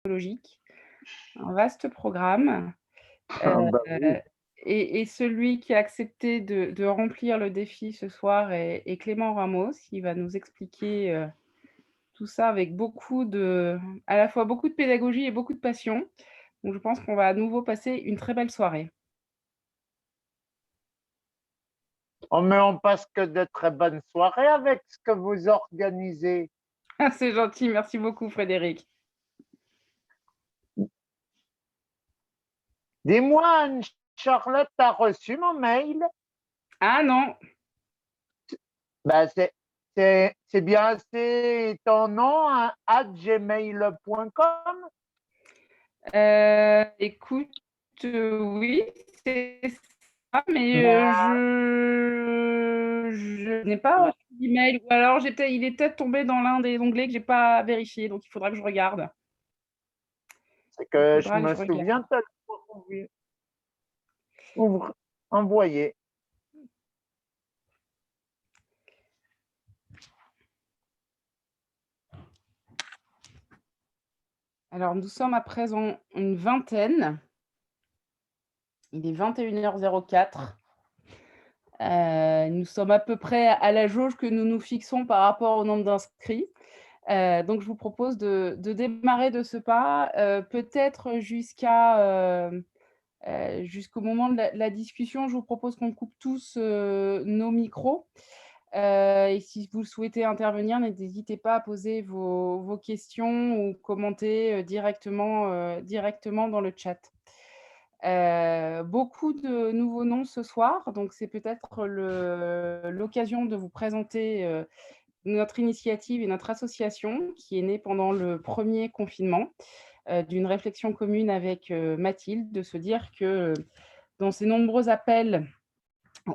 écologique, un vaste programme, Ah bah oui. et celui qui a accepté de remplir le défi ce soir est Clément Ramos. Il va nous expliquer, tout ça avec à la fois beaucoup de pédagogie et beaucoup de passion. Donc je pense qu'on va à nouveau passer une très belle soirée. Oh mais on passe que de très bonnes soirées avec ce que vous organisez. Ah, c'est gentil, merci beaucoup Frédéric. Dis-moi, Anne-Charlotte, tu reçu mon mail? Ah non, Bah, c'est bien, c'est ton nom, hein, @gmail.com? écoute, oui, c'est ça, mais Bah, je n'ai pas reçu d'email ou alors il est peut-être tombé dans l'un des onglets que j'ai pas vérifié, donc il faudra que je regarde. c'est Il que je faudra que me je regarde. souviens te l'avoir envoyé. Alors nous sommes à présent une vingtaine, il est 21h04. Nous sommes à peu près à la jauge que nous nous fixons par rapport au nombre d'inscrits. Donc je vous propose de démarrer de ce pas, peut-être jusqu'au moment de la discussion. Je vous propose qu'on coupe tous, nos micros, et si vous souhaitez intervenir, n'hésitez pas à poser vos questions ou commenter, directement dans le chat. Beaucoup de nouveaux noms ce soir, donc c'est peut-être l'occasion de vous présenter, notre initiative et notre association qui est née pendant le premier confinement, d'une réflexion commune avec, Mathilde, de se dire que, dans ces nombreux appels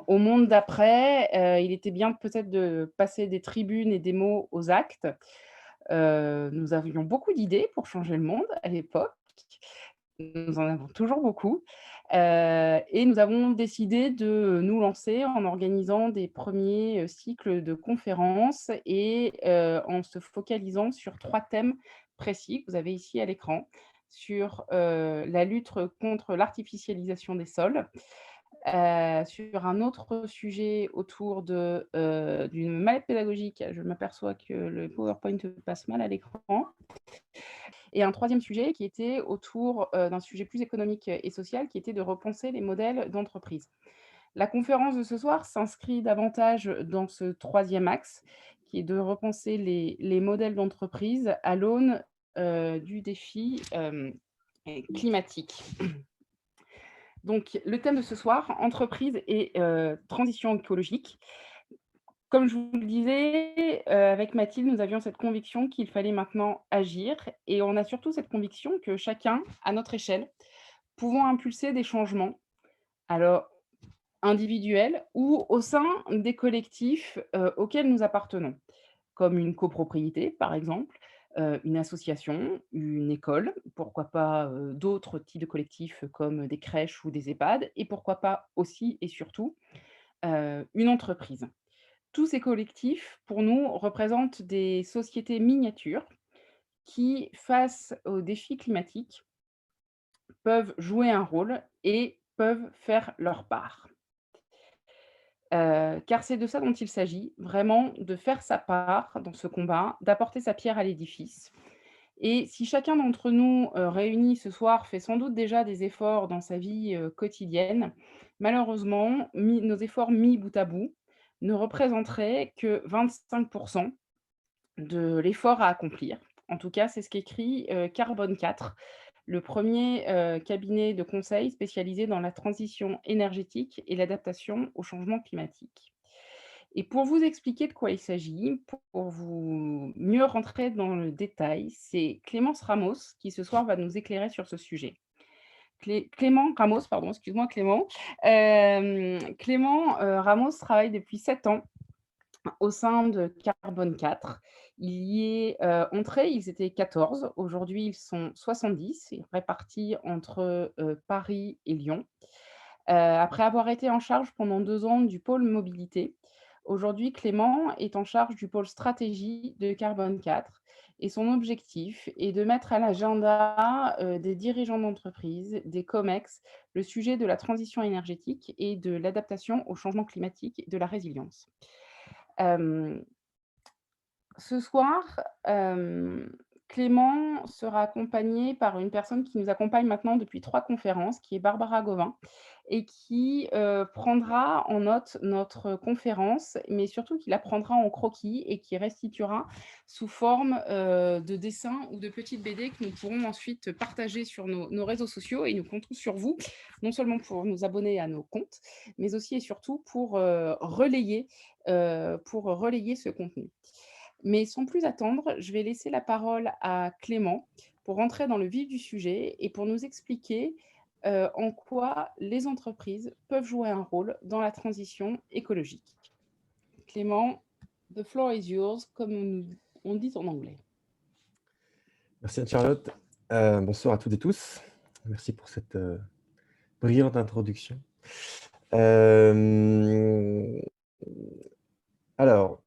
au monde d'après, il était bien peut-être de passer des tribunes et des mots aux actes. Nous avions beaucoup d'idées pour changer le monde à l'époque. Nous en avons toujours beaucoup, et nous avons décidé de nous lancer en organisant des premiers cycles de conférences et en se focalisant sur 3 thèmes précis que vous avez ici à l'écran. Sur, la lutte contre l'artificialisation des sols, sur un autre sujet autour d'une mallette pédagogique. Je m'aperçois que le PowerPoint passe mal à l'écran. Et un troisième sujet qui était autour, d'un sujet plus économique et social, qui était de repenser les modèles d'entreprise. La conférence de ce soir s'inscrit davantage dans ce troisième axe, qui est de repenser les modèles d'entreprise à l'aune, du défi, climatique. Donc le thème de ce soir, entreprise et transition écologique. Comme je vous le disais, avec Mathilde, nous avions cette conviction qu'il fallait maintenant agir et on a surtout cette conviction que chacun, à notre échelle, pouvons impulser des changements, alors individuels ou au sein des collectifs, auxquels nous appartenons, comme une copropriété, par exemple, une association, une école, pourquoi pas, d'autres types de collectifs comme des crèches ou des EHPAD et pourquoi pas aussi et surtout, une entreprise. Tous ces collectifs, pour nous, représentent des sociétés miniatures qui, face aux défis climatiques, peuvent jouer un rôle et peuvent faire leur part. Car c'est de ça dont il s'agit, vraiment de faire sa part dans ce combat, d'apporter sa pierre à l'édifice. Et si chacun d'entre nous, réunis ce soir, fait sans doute déjà des efforts dans sa vie, quotidienne, malheureusement, nos efforts mis bout à bout ne représenteraient que 25 de l'effort à accomplir. En tout cas, c'est ce qu'écrit, Carbone 4, le premier cabinet de conseil spécialisé dans la transition énergétique et l'adaptation au changement climatique. Et pour vous expliquer de quoi il s'agit, pour vous mieux rentrer dans le détail, c'est Clémence Ramos qui ce soir va nous éclairer sur ce sujet. Clément Ramos, pardon, excuse-moi Clément. Clément, Ramos travaille depuis 7 ans au sein de Carbone 4. Il y est, entré, ils étaient 14. Aujourd'hui, ils sont 70, répartis entre, Paris et Lyon. Après avoir été en charge pendant 2 ans du pôle mobilité, aujourd'hui Clément est en charge du pôle stratégie de Carbone 4 Et son objectif est de mettre à l'agenda des dirigeants d'entreprise, des COMEX, le sujet de la transition énergétique et de l'adaptation au changement climatique et de la résilience. Hem, Ce soir, Clément sera accompagné par une personne qui nous accompagne maintenant depuis 3 conférences, qui est Barbara Gauvin et qui, prendra en note notre conférence, mais surtout qui la prendra en croquis et qui restituera sous forme, de dessins ou de petites BD que nous pourrons ensuite partager sur nos réseaux sociaux et nous comptons sur vous, non seulement pour nous abonner à nos comptes, mais aussi et surtout pour relayer ce contenu. Mais sans plus attendre, je vais laisser la parole à Clément pour rentrer dans le vif du sujet et pour nous expliquer en quoi les entreprises peuvent jouer un rôle dans la transition écologique. Clément, the floor is yours, comme on dit en anglais. Merci Anne-Charlotte. Bonsoir à toutes et tous. Merci pour cette brillante introduction. Alors,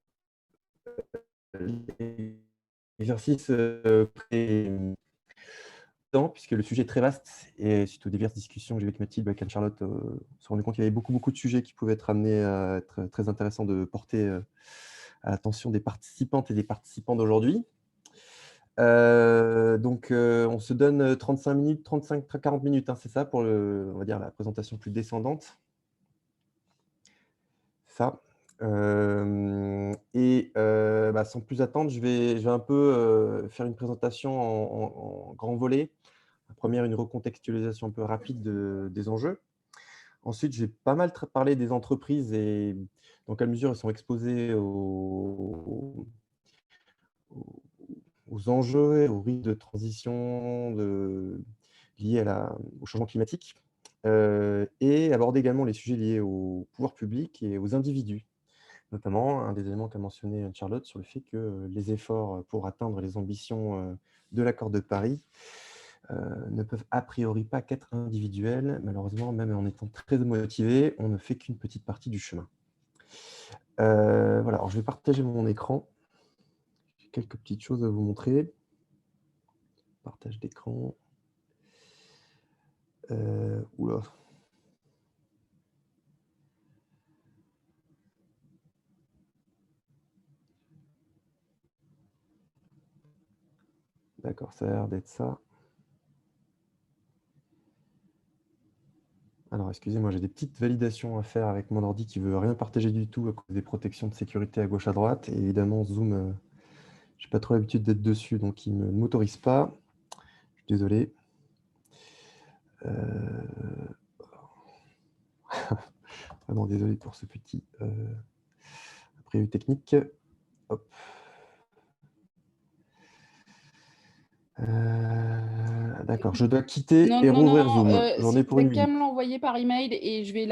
l'exercice puisque le sujet est très vaste et suite aux diverses discussions que j'ai eues avec Mathilde, avec Anne-Charlotte, on s'est rendu compte qu'il y avait beaucoup de sujets qui pouvaient être amenés à être très intéressants de porter à l'attention des participantes et des participants d'aujourd'hui. On se donne 35 minutes, 35-40 minutes, hein, c'est ça, pour on va dire, la présentation plus descendante. Ça. Sans plus attendre, je vais un peu faire une présentation en grand volet. La première, une recontextualisation un peu rapide des enjeux. Ensuite, j'ai pas mal parlé des entreprises et dans quelle mesure elles sont exposées aux enjeux et aux risques de transition liés au changement climatique, et aborder également les sujets liés au pouvoir public et aux individus. Notamment, un des éléments qu'a mentionné Anne-Charlotte sur le fait que les efforts pour atteindre les ambitions de l'accord de Paris ne peuvent a priori pas qu'être individuels. Malheureusement, même en étant très motivé, on ne fait qu'une petite partie du chemin. Voilà, alors je vais partager mon écran. J'ai quelques petites choses à vous montrer. Partage d'écran. Oula. D'accord, ça a l'air d'être ça. Alors, excusez-moi, j'ai des petites validations à faire avec mon ordi qui ne veut rien partager du tout à cause des protections de sécurité à gauche à droite. Et évidemment, Zoom, je n'ai pas trop l'habitude d'être dessus, donc il ne m'autorise pas. Je suis désolé. Vraiment désolé pour ce petit imprévu technique. Hop. D'accord, je dois quitter et rouvrir Zoom. J'en ai pour une minute. Qu'à me l'envoyer par email et je vais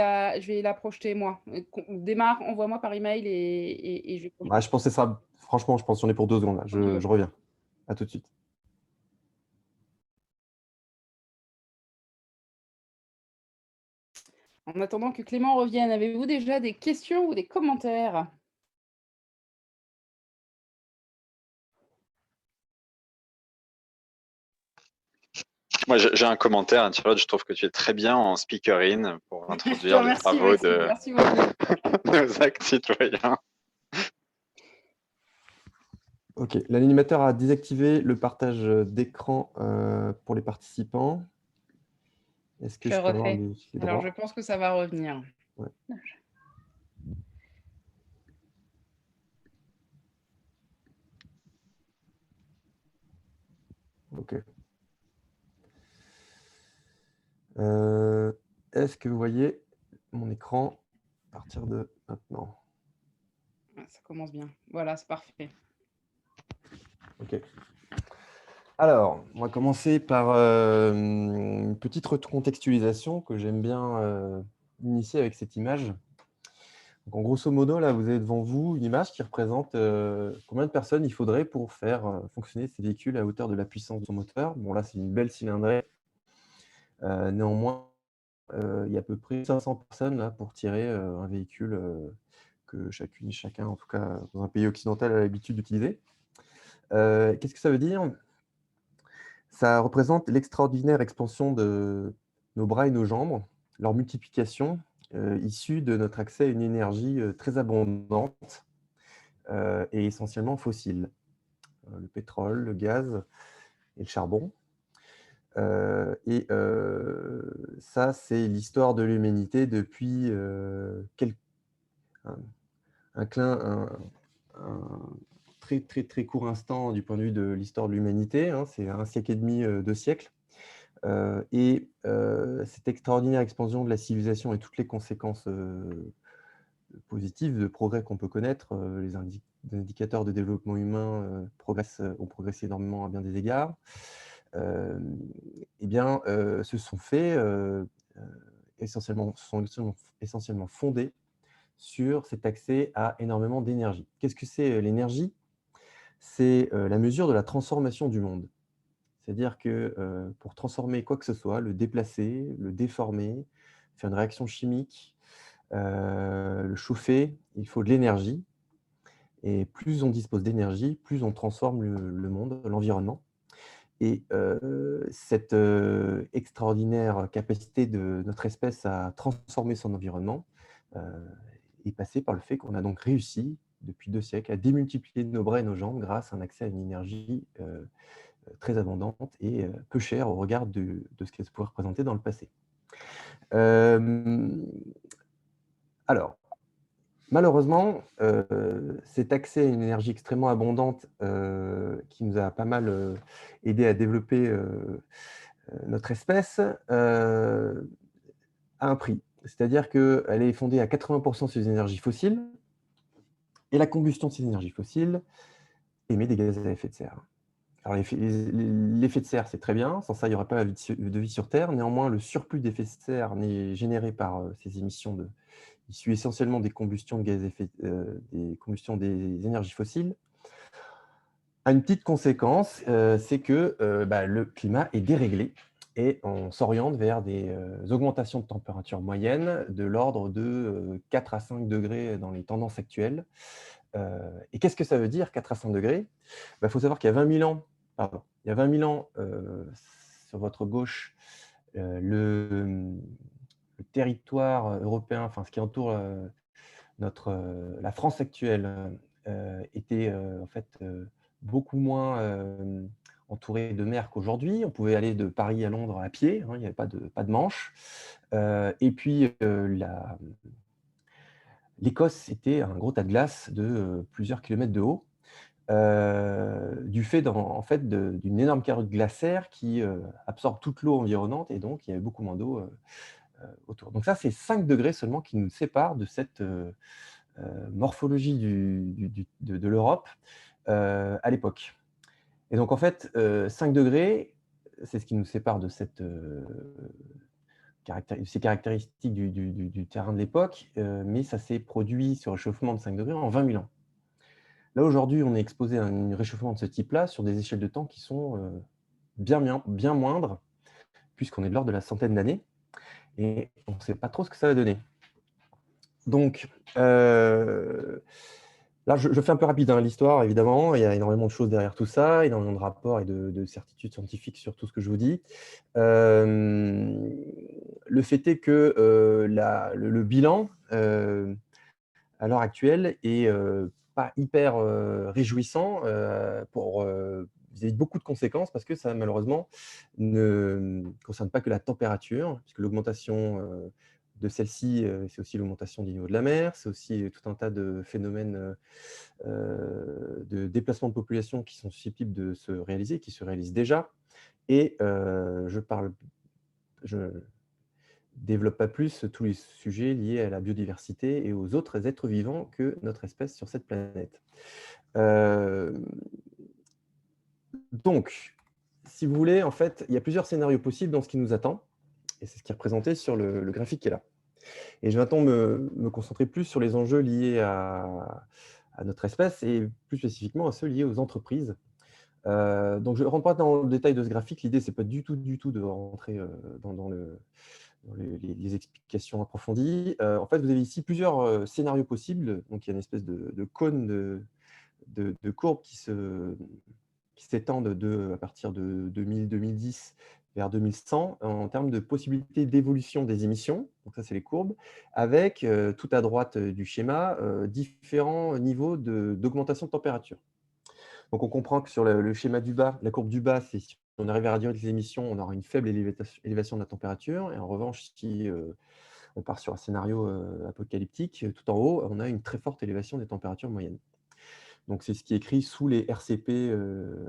la projeter moi. Démarre, envoie-moi par email et je vais projeter. Je pensais ça. Franchement, je pense que j'en ai pour 2 secondes. Là. Je reviens. À tout de suite. En attendant que Clément revienne, avez-vous déjà des questions ou des commentaires? Moi, j'ai un commentaire, Anne-Charlotte. Je trouve que tu es très bien en speaker-in pour introduire les travaux de nos actes citoyens. Ok, l'animateur a désactivé le partage d'écran pour les participants. Est-ce que je peux avoir les droits? Alors, je pense que ça va revenir. Ouais. Ok. Est-ce que vous voyez mon écran à partir de maintenant? Ça commence bien. Voilà, c'est parfait. Ok. Alors, on va commencer par une petite recontextualisation que j'aime bien initier avec cette image. Donc, en grosso modo, là, vous avez devant vous une image qui représente combien de personnes il faudrait pour faire fonctionner ces véhicules à hauteur de la puissance de son moteur. Bon, là, c'est une belle cylindrée. Néanmoins, il y a à peu près 500 personnes là, pour tirer un véhicule que chacune et chacun, en tout cas dans un pays occidental, a l'habitude d'utiliser. Qu'est-ce que ça veut dire? Ça représente l'extraordinaire expansion de nos bras et nos jambes, leur multiplication, issue de notre accès à une énergie, très abondante, et essentiellement fossile. Le pétrole, le gaz et le charbon. Ça, c'est l'histoire de l'humanité depuis, un un très, très, très court instant du point de vue de l'histoire de l'humanité, hein, c'est 1 siècle et demi, 2 siècles. Cette extraordinaire expansion de la civilisation et toutes les conséquences, positives de progrès qu'on peut connaître, les indicateurs de développement humain, ont progressé énormément à bien des égards. Se sont faits, sont essentiellement fondés sur cet accès à énormément d'énergie. Qu'est-ce que c'est, l'énergie? C'est, la mesure de la transformation du monde. C'est-à-dire que, pour transformer quoi que ce soit, le déplacer, le déformer, faire une réaction chimique, le chauffer, il faut de l'énergie et plus on dispose d'énergie, plus on transforme le monde, l'environnement. Cette, extraordinaire capacité de notre espèce à transformer son environnement, heu, est passée par le fait qu'on a donc réussi, depuis 2 siècles, à démultiplier nos bras et nos jambes grâce à un accès à une énergie, très abondante et peu chère au regard de ce qu'elle pouvait représenter dans le passé. Hem, alors, malheureusement, cet accès à une énergie extrêmement abondante, qui nous a pas mal, aidé à développer, notre espèce, a un prix. C'est-à-dire qu'elle est fondée à 80 sur les énergies fossiles et la combustion de ces énergies fossiles émet des gaz à effet de serre. Alors l'effet de serre, c'est très bien, sans ça, il n'y aurait pas de vie sur Terre. Néanmoins, le surplus d'effet de serre n'est généré par, ces émissions issues essentiellement des combustions de gaz à effet des combustions des énergies fossiles, a une petite conséquence, c'est que, le climat est déréglé et on s'oriente vers des, augmentations de température moyenne de l'ordre de, 4 à 5 degrés dans les tendances actuelles. Et qu'est-ce que ça veut dire 4 à 5 degrés? Il faut savoir qu'il y a 20 000 ans, pardon, il y a 20 000 ans, sur votre gauche, le territoire européen, enfin ce qui entoure, la France actuelle, était, en fait, beaucoup moins, entouré de mer qu'aujourd'hui. On pouvait aller de Paris à Londres à pied, hein, il n'y avait pas de Manche. Et puis, l'Écosse était un gros tas de glace de, plusieurs kilomètres de haut, du fait en fait d'une énorme calotte glaciaire qui, absorbe toute l'eau environnante et donc il y avait beaucoup moins d'eau, autour. Donc ça, c'est 5 degrés seulement qui nous séparent de cette, morphologie de l'Europe, à l'époque. Et donc en fait, 5 degrés, c'est ce qui nous sépare de cette, ces caractéristiques du terrain de l'époque, mais ça s'est produit, ce réchauffement de 5 degrés, en 20 000 ans. Là, aujourd'hui, on est exposé à un réchauffement de ce type-là sur des échelles de temps qui sont, bien moindres, puisqu'on est de l'ordre de la centaine d'années et on ne sait pas trop ce que ça va donner. Donc, là, je fais un peu rapide, hein, l'histoire, évidemment. Il y a énormément de choses derrière tout ça, énormément de rapports et de certitudes scientifiques sur tout ce que je vous dis. Le fait est que le bilan, à l'heure actuelle, est pas hyper réjouissant vis-à-vis de beaucoup de conséquences, parce que ça, malheureusement, ne concerne pas que la température, puisque l'augmentation de celle-ci, c'est aussi l'augmentation du niveau de la mer, c'est aussi tout un tas de phénomènes de déplacement de population qui sont susceptibles de se réaliser, qui se réalisent déjà. Et je développe pas plus tous les sujets liés à la biodiversité et aux autres êtres vivants que notre espèce sur cette planète. Donc, si vous voulez, en fait, il y a plusieurs scénarios possibles dans ce qui nous attend, et c'est ce qui est représenté sur le graphique qui est là. Et je vais maintenant me concentrer plus sur les enjeux liés à notre espèce et plus spécifiquement à ceux liés aux entreprises. Donc je ne rentre pas dans le détail de ce graphique, l'idée c'est pas du tout de rentrer dans les explications approfondies. En fait, vous avez ici plusieurs scénarios possibles, donc il y a une espèce de cône de courbes qui s'étendent à partir de 2000-2010 vers 2100 en termes de possibilités d'évolution des émissions. Donc ça, c'est les courbes, avec tout à droite du schéma, différents niveaux d'augmentation de température. Donc on comprend que sur le schéma du bas, la courbe du bas, c'est si on arrive à réduire les émissions, on aura une faible élévation de la température. Et en revanche, si on part sur un scénario apocalyptique, tout en haut, on a une très forte élévation des températures moyennes. Donc, c'est ce qui est écrit sous les RCP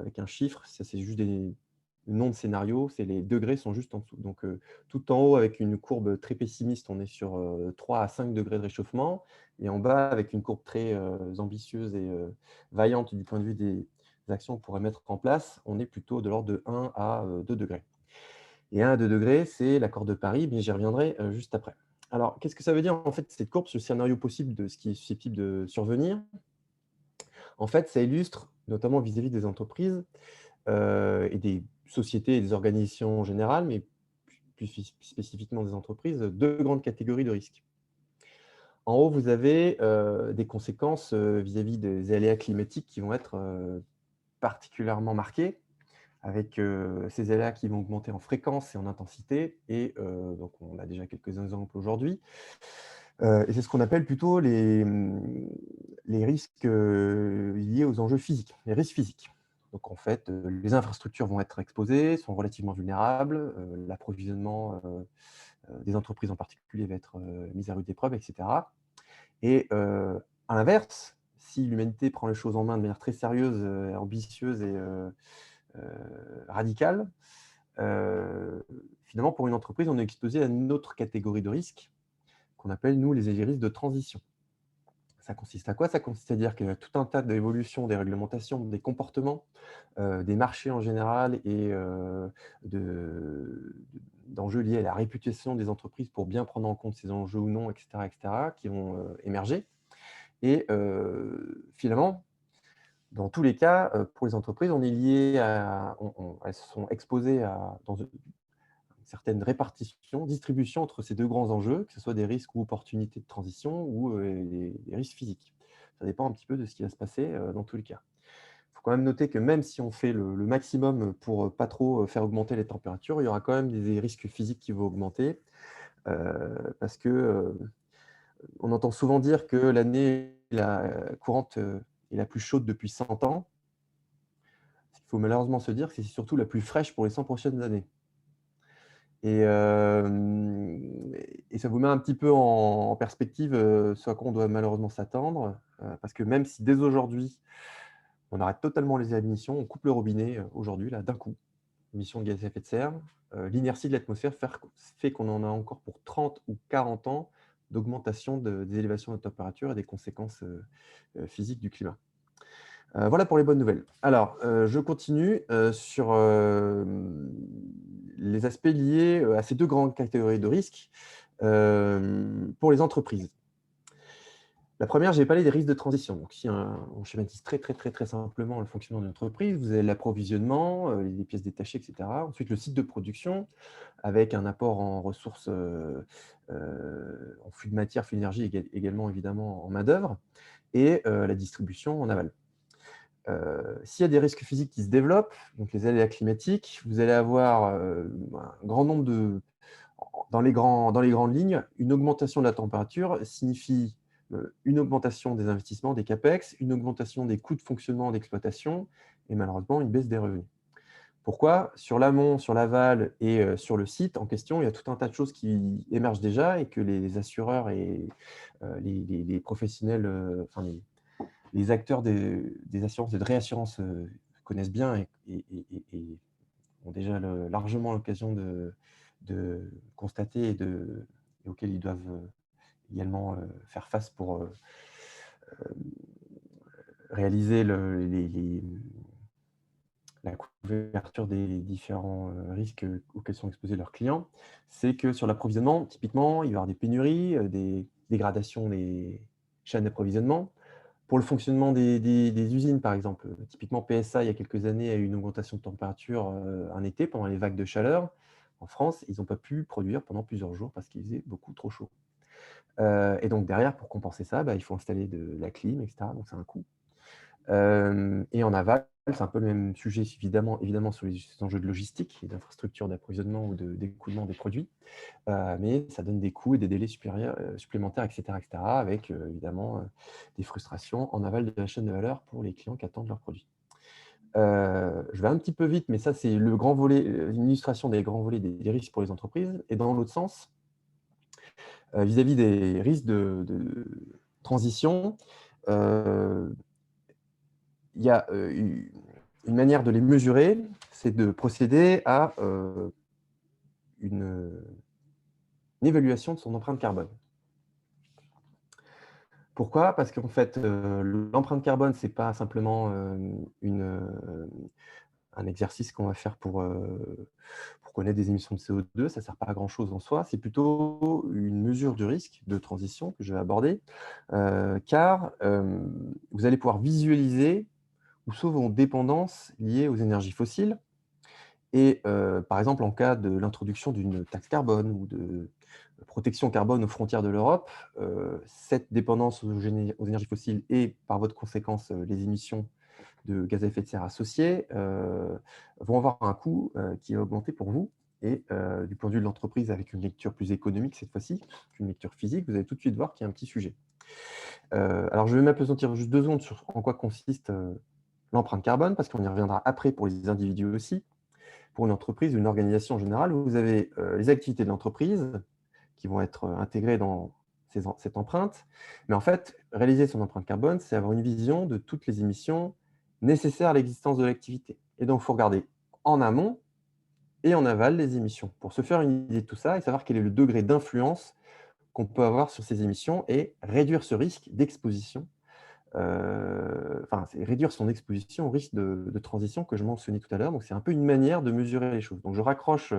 avec un chiffre. Ça, c'est juste des noms de scénarios. Les degrés sont juste en dessous. Donc, tout en haut, avec une courbe très pessimiste, on est sur 3 à 5 degrés de réchauffement. Et en bas, avec une courbe très ambitieuse et vaillante du point de vue des actions qu'on pourrait mettre en place, on est plutôt de l'ordre de 1 à 2 degrés. Et 1 à 2 degrés, c'est l'accord de Paris, mais j'y reviendrai juste après. Alors, qu'est-ce que ça veut dire, en fait, cette courbe, ce scénario possible de ce qui est susceptible de survenir? En fait, ça illustre, notamment vis-à-vis des entreprises et des sociétés et des organisations en général, mais plus spécifiquement des entreprises, deux grandes catégories de risques. En haut, vous avez des conséquences vis-à-vis des aléas climatiques qui vont être particulièrement marquées, avec ces aléas qui vont augmenter en fréquence et en intensité. Et donc, on a déjà quelques exemples aujourd'hui. Et c'est ce qu'on appelle plutôt les risques liés aux enjeux physiques, les risques physiques. Donc, en fait, les infrastructures vont être exposées, sont relativement vulnérables, l'approvisionnement des entreprises en particulier va être mis à rude épreuve, etc. Et à l'inverse, si l'humanité prend les choses en main de manière très sérieuse, ambitieuse et radicale, finalement, pour une entreprise, on est exposé à une autre catégorie de risques qu'on appelle, nous, les risques de transition. Ça consiste à quoi? Ça consiste à dire qu'il y a tout un tas d'évolutions des réglementations, des comportements, des marchés en général et d'enjeux liés à la réputation des entreprises pour bien prendre en compte ces enjeux ou non, etc., qui vont émerger. Et finalement, dans tous les cas, pour les entreprises, on est lié elles sont exposées dans une certaine répartition, distribution entre ces deux grands enjeux, que ce soit des risques ou opportunités de transition ou des risques physiques. Ça dépend un petit peu de ce qui va se passer dans tous les cas. Il faut quand même noter que même si on fait le maximum pour pas trop faire augmenter les températures, il y aura quand même des risques physiques qui vont augmenter parce que on entend souvent dire que l'année courante est la plus chaude depuis 100 ans. Il faut malheureusement se dire que c'est surtout la plus fraîche pour les 100 prochaines années. Et ça vous met un petit peu en perspective ce à quoi on doit malheureusement s'attendre, parce que même si dès aujourd'hui, on arrête totalement les émissions, on coupe le robinet aujourd'hui, là, d'un coup, émissions de gaz à effet de serre, l'inertie de l'atmosphère fait qu'on en a encore pour 30 ou 40 ans d'augmentation des élévations de température et des conséquences physiques du climat. Voilà pour les bonnes nouvelles. Alors, je continue sur les aspects liés à ces deux grandes catégories de risques pour les entreprises. La première, j'ai parlé des risques de transition. Donc, si on schématise très simplement le fonctionnement d'une entreprise, vous avez l'approvisionnement, les pièces détachées, etc. Ensuite, le site de production, avec un apport en ressources, en flux de matière, flux d'énergie, également évidemment en main-d'œuvre, et la distribution en aval. S'il y a des risques physiques qui se développent, donc les aléas climatiques, vous allez avoir un grand nombre dans les grandes lignes, une augmentation de la température signifie une augmentation des investissements, des CAPEX, une augmentation des coûts de fonctionnement d'exploitation et malheureusement une baisse des revenus. Pourquoi? Sur l'amont, sur l'aval et sur le site en question, il y a tout un tas de choses qui émergent déjà et que les assureurs et les professionnels, les acteurs des assurances et de réassurance connaissent bien et ont déjà largement l'occasion de constater et auxquels ils doivent également faire face pour réaliser la couverture des différents risques auxquels sont exposés leurs clients. C'est que sur l'approvisionnement, typiquement, il va y avoir des pénuries, des dégradations des chaînes d'approvisionnement. Pour le fonctionnement des usines, par exemple, typiquement PSA, il y a quelques années, a eu une augmentation de température un été pendant les vagues de chaleur. En France, ils n'ont pas pu produire pendant plusieurs jours parce qu'il faisait beaucoup trop chaud. Et donc derrière, pour compenser ça, il faut installer de la clim, etc. Donc c'est un coût. Et en aval, c'est un peu le même sujet, évidemment sur les enjeux de logistique et d'infrastructure d'approvisionnement ou d'écoulement des produits, mais ça donne des coûts et des délais supplémentaires, etc., avec évidemment des frustrations en aval de la chaîne de valeur pour les clients qui attendent leurs produits. Je vais un petit peu vite, mais ça, c'est le grand volet, une illustration des grands volets des risques pour les entreprises. Et dans l'autre sens, vis-à-vis des risques de transition, il y a une manière de les mesurer, c'est de procéder à une évaluation de son empreinte carbone. Pourquoi? Parce qu'en fait, l'empreinte carbone, ce n'est pas simplement un exercice qu'on va faire pour connaître des émissions de CO2, ça ne sert pas à grand-chose en soi, c'est plutôt une mesure du risque de transition que je vais aborder, car vous allez pouvoir visualiser où sont vos dépendances liées aux énergies fossiles. Et par exemple, en cas de l'introduction d'une taxe carbone ou de protection carbone aux frontières de l'Europe, cette dépendance aux énergies fossiles et par voie de conséquence les émissions de gaz à effet de serre associés vont avoir un coût qui va augmenter pour vous. Et du point de vue de l'entreprise, avec une lecture plus économique cette fois-ci, qu'une lecture physique, vous allez tout de suite voir qu'il y a un petit sujet. Alors, je vais m'appesantir juste 2 secondes sur en quoi consiste l'empreinte carbone, parce qu'on y reviendra après pour les individus aussi. Pour une entreprise ou une organisation en général, vous avez les activités de l'entreprise qui vont être intégrées dans cette empreinte. Mais en fait, réaliser son empreinte carbone, c'est avoir une vision de toutes les émissions nécessaires à l'existence de l'activité. Et donc, il faut regarder en amont et en aval les émissions pour se faire une idée de tout ça et savoir quel est le degré d'influence qu'on peut avoir sur ces émissions et réduire ce risque d'exposition. C'est réduire son exposition au risque de transition que je mentionnais tout à l'heure. Donc, c'est un peu une manière de mesurer les choses. Donc, je raccroche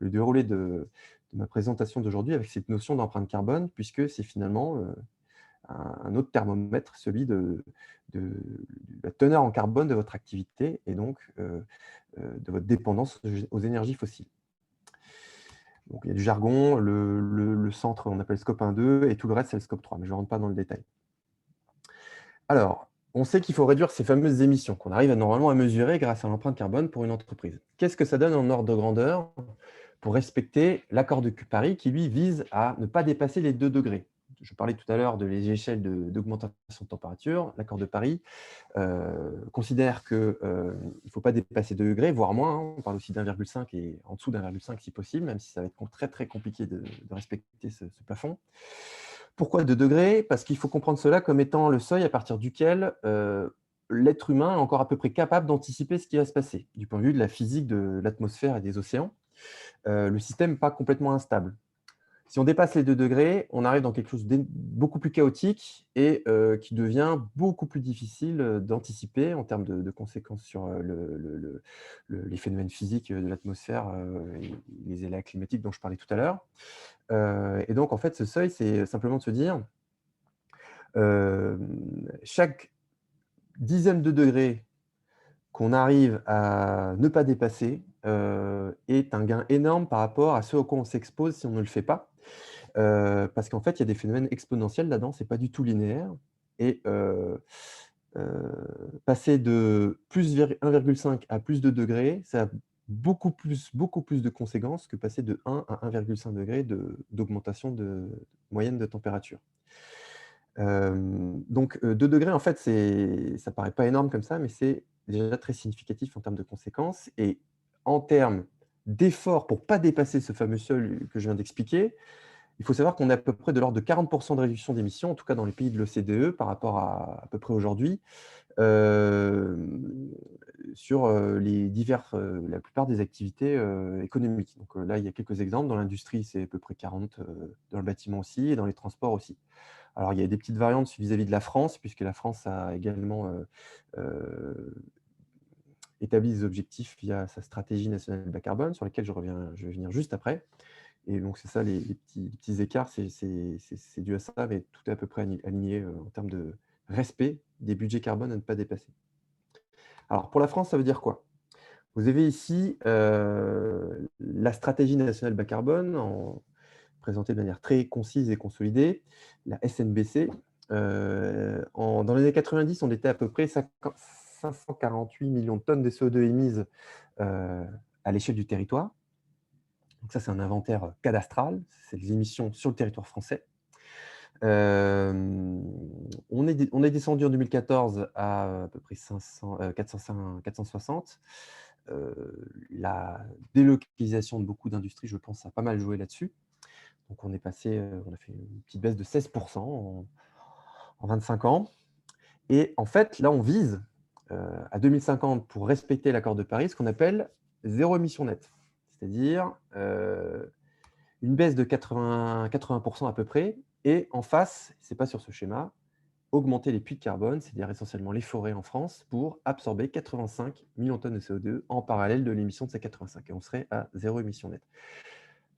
le déroulé de ma présentation d'aujourd'hui avec cette notion d'empreinte carbone, puisque c'est finalement un autre thermomètre, celui de la teneur en carbone de votre activité et donc de votre dépendance aux énergies fossiles. Donc, il y a du jargon, le centre, on appelle scope 1, 2, et tout le reste, c'est le scope 3, mais je ne rentre pas dans le détail. Alors, on sait qu'il faut réduire ces fameuses émissions qu'on arrive normalement à mesurer grâce à l'empreinte carbone pour une entreprise. Qu'est-ce que ça donne en ordre de grandeur pour respecter l'accord de Paris qui, lui, vise à ne pas dépasser les 2 degrés? Je parlais tout à l'heure de les échelles d'augmentation de température. L'accord de Paris considère qu'il ne faut pas dépasser 2 degrés, voire moins. Hein. On parle aussi d'1,5 et en dessous d'1,5 si possible, même si ça va être très, très compliqué de respecter ce plafond. Pourquoi 2 degrés? Parce qu'il faut comprendre cela comme étant le seuil à partir duquel l'être humain est encore à peu près capable d'anticiper ce qui va se passer. Du point de vue de la physique de l'atmosphère et des océans, le système n'est pas complètement instable. Si on dépasse les 2 degrés, on arrive dans quelque chose de beaucoup plus chaotique et qui devient beaucoup plus difficile d'anticiper en termes de conséquences sur les phénomènes physiques de l'atmosphère et les aléas climatiques dont je parlais tout à l'heure. Et donc, en fait, ce seuil, c'est simplement de se dire chaque dizaine de degré qu'on arrive à ne pas dépasser est un gain énorme par rapport à ce à quoi on s'expose si on ne le fait pas. Parce qu'en fait, il y a des phénomènes exponentiels là-dedans, ce n'est pas du tout linéaire. Et passer de plus 1,5 à plus 2 degrés, ça a beaucoup plus de conséquences que passer de 1 à 1,5 degré d'augmentation moyenne de température. Donc 2 degrés, en fait, ça ne paraît pas énorme comme ça, mais c'est déjà très significatif en termes de conséquences. Et en termes d'efforts pour ne pas dépasser ce fameux seuil que je viens d'expliquer, il faut savoir qu'on est à peu près de l'ordre de 40% de réduction d'émissions, en tout cas dans les pays de l'OCDE, par rapport à peu près aujourd'hui, sur la plupart des activités économiques. Donc là, il y a quelques exemples. Dans l'industrie, c'est à peu près 40, dans le bâtiment aussi, et dans les transports aussi. Alors, il y a des petites variantes vis-à-vis de la France, puisque la France a également établi des objectifs via sa stratégie nationale bas carbone, sur lesquels je vais venir juste après. Et donc, c'est ça, les petits écarts, c'est dû à ça, mais tout est à peu près aligné en termes de respect des budgets carbone à ne pas dépasser. Alors, pour la France, ça veut dire quoi? Vous avez ici la stratégie nationale bas carbone, présentée de manière très concise et consolidée, la SNBC, Dans les années 90, on était à peu près 548 millions de tonnes de CO2 émises à l'échelle du territoire. Donc ça, c'est un inventaire cadastral, c'est les émissions sur le territoire français. On est descendu en 2014 à peu près 460. La délocalisation de beaucoup d'industries, je pense, a pas mal joué là-dessus. Donc on est passé, on a fait une petite baisse de 16% en 25 ans. Et en fait, là, on vise à 2050 pour respecter l'accord de Paris, ce qu'on appelle zéro émission nette. C'est-à-dire une baisse de 80% à peu près, et en face, ce n'est pas sur ce schéma, augmenter les puits de carbone, c'est-à-dire essentiellement les forêts en France, pour absorber 85 millions de tonnes de CO2 en parallèle de l'émission de ces 85, et on serait à zéro émission nette.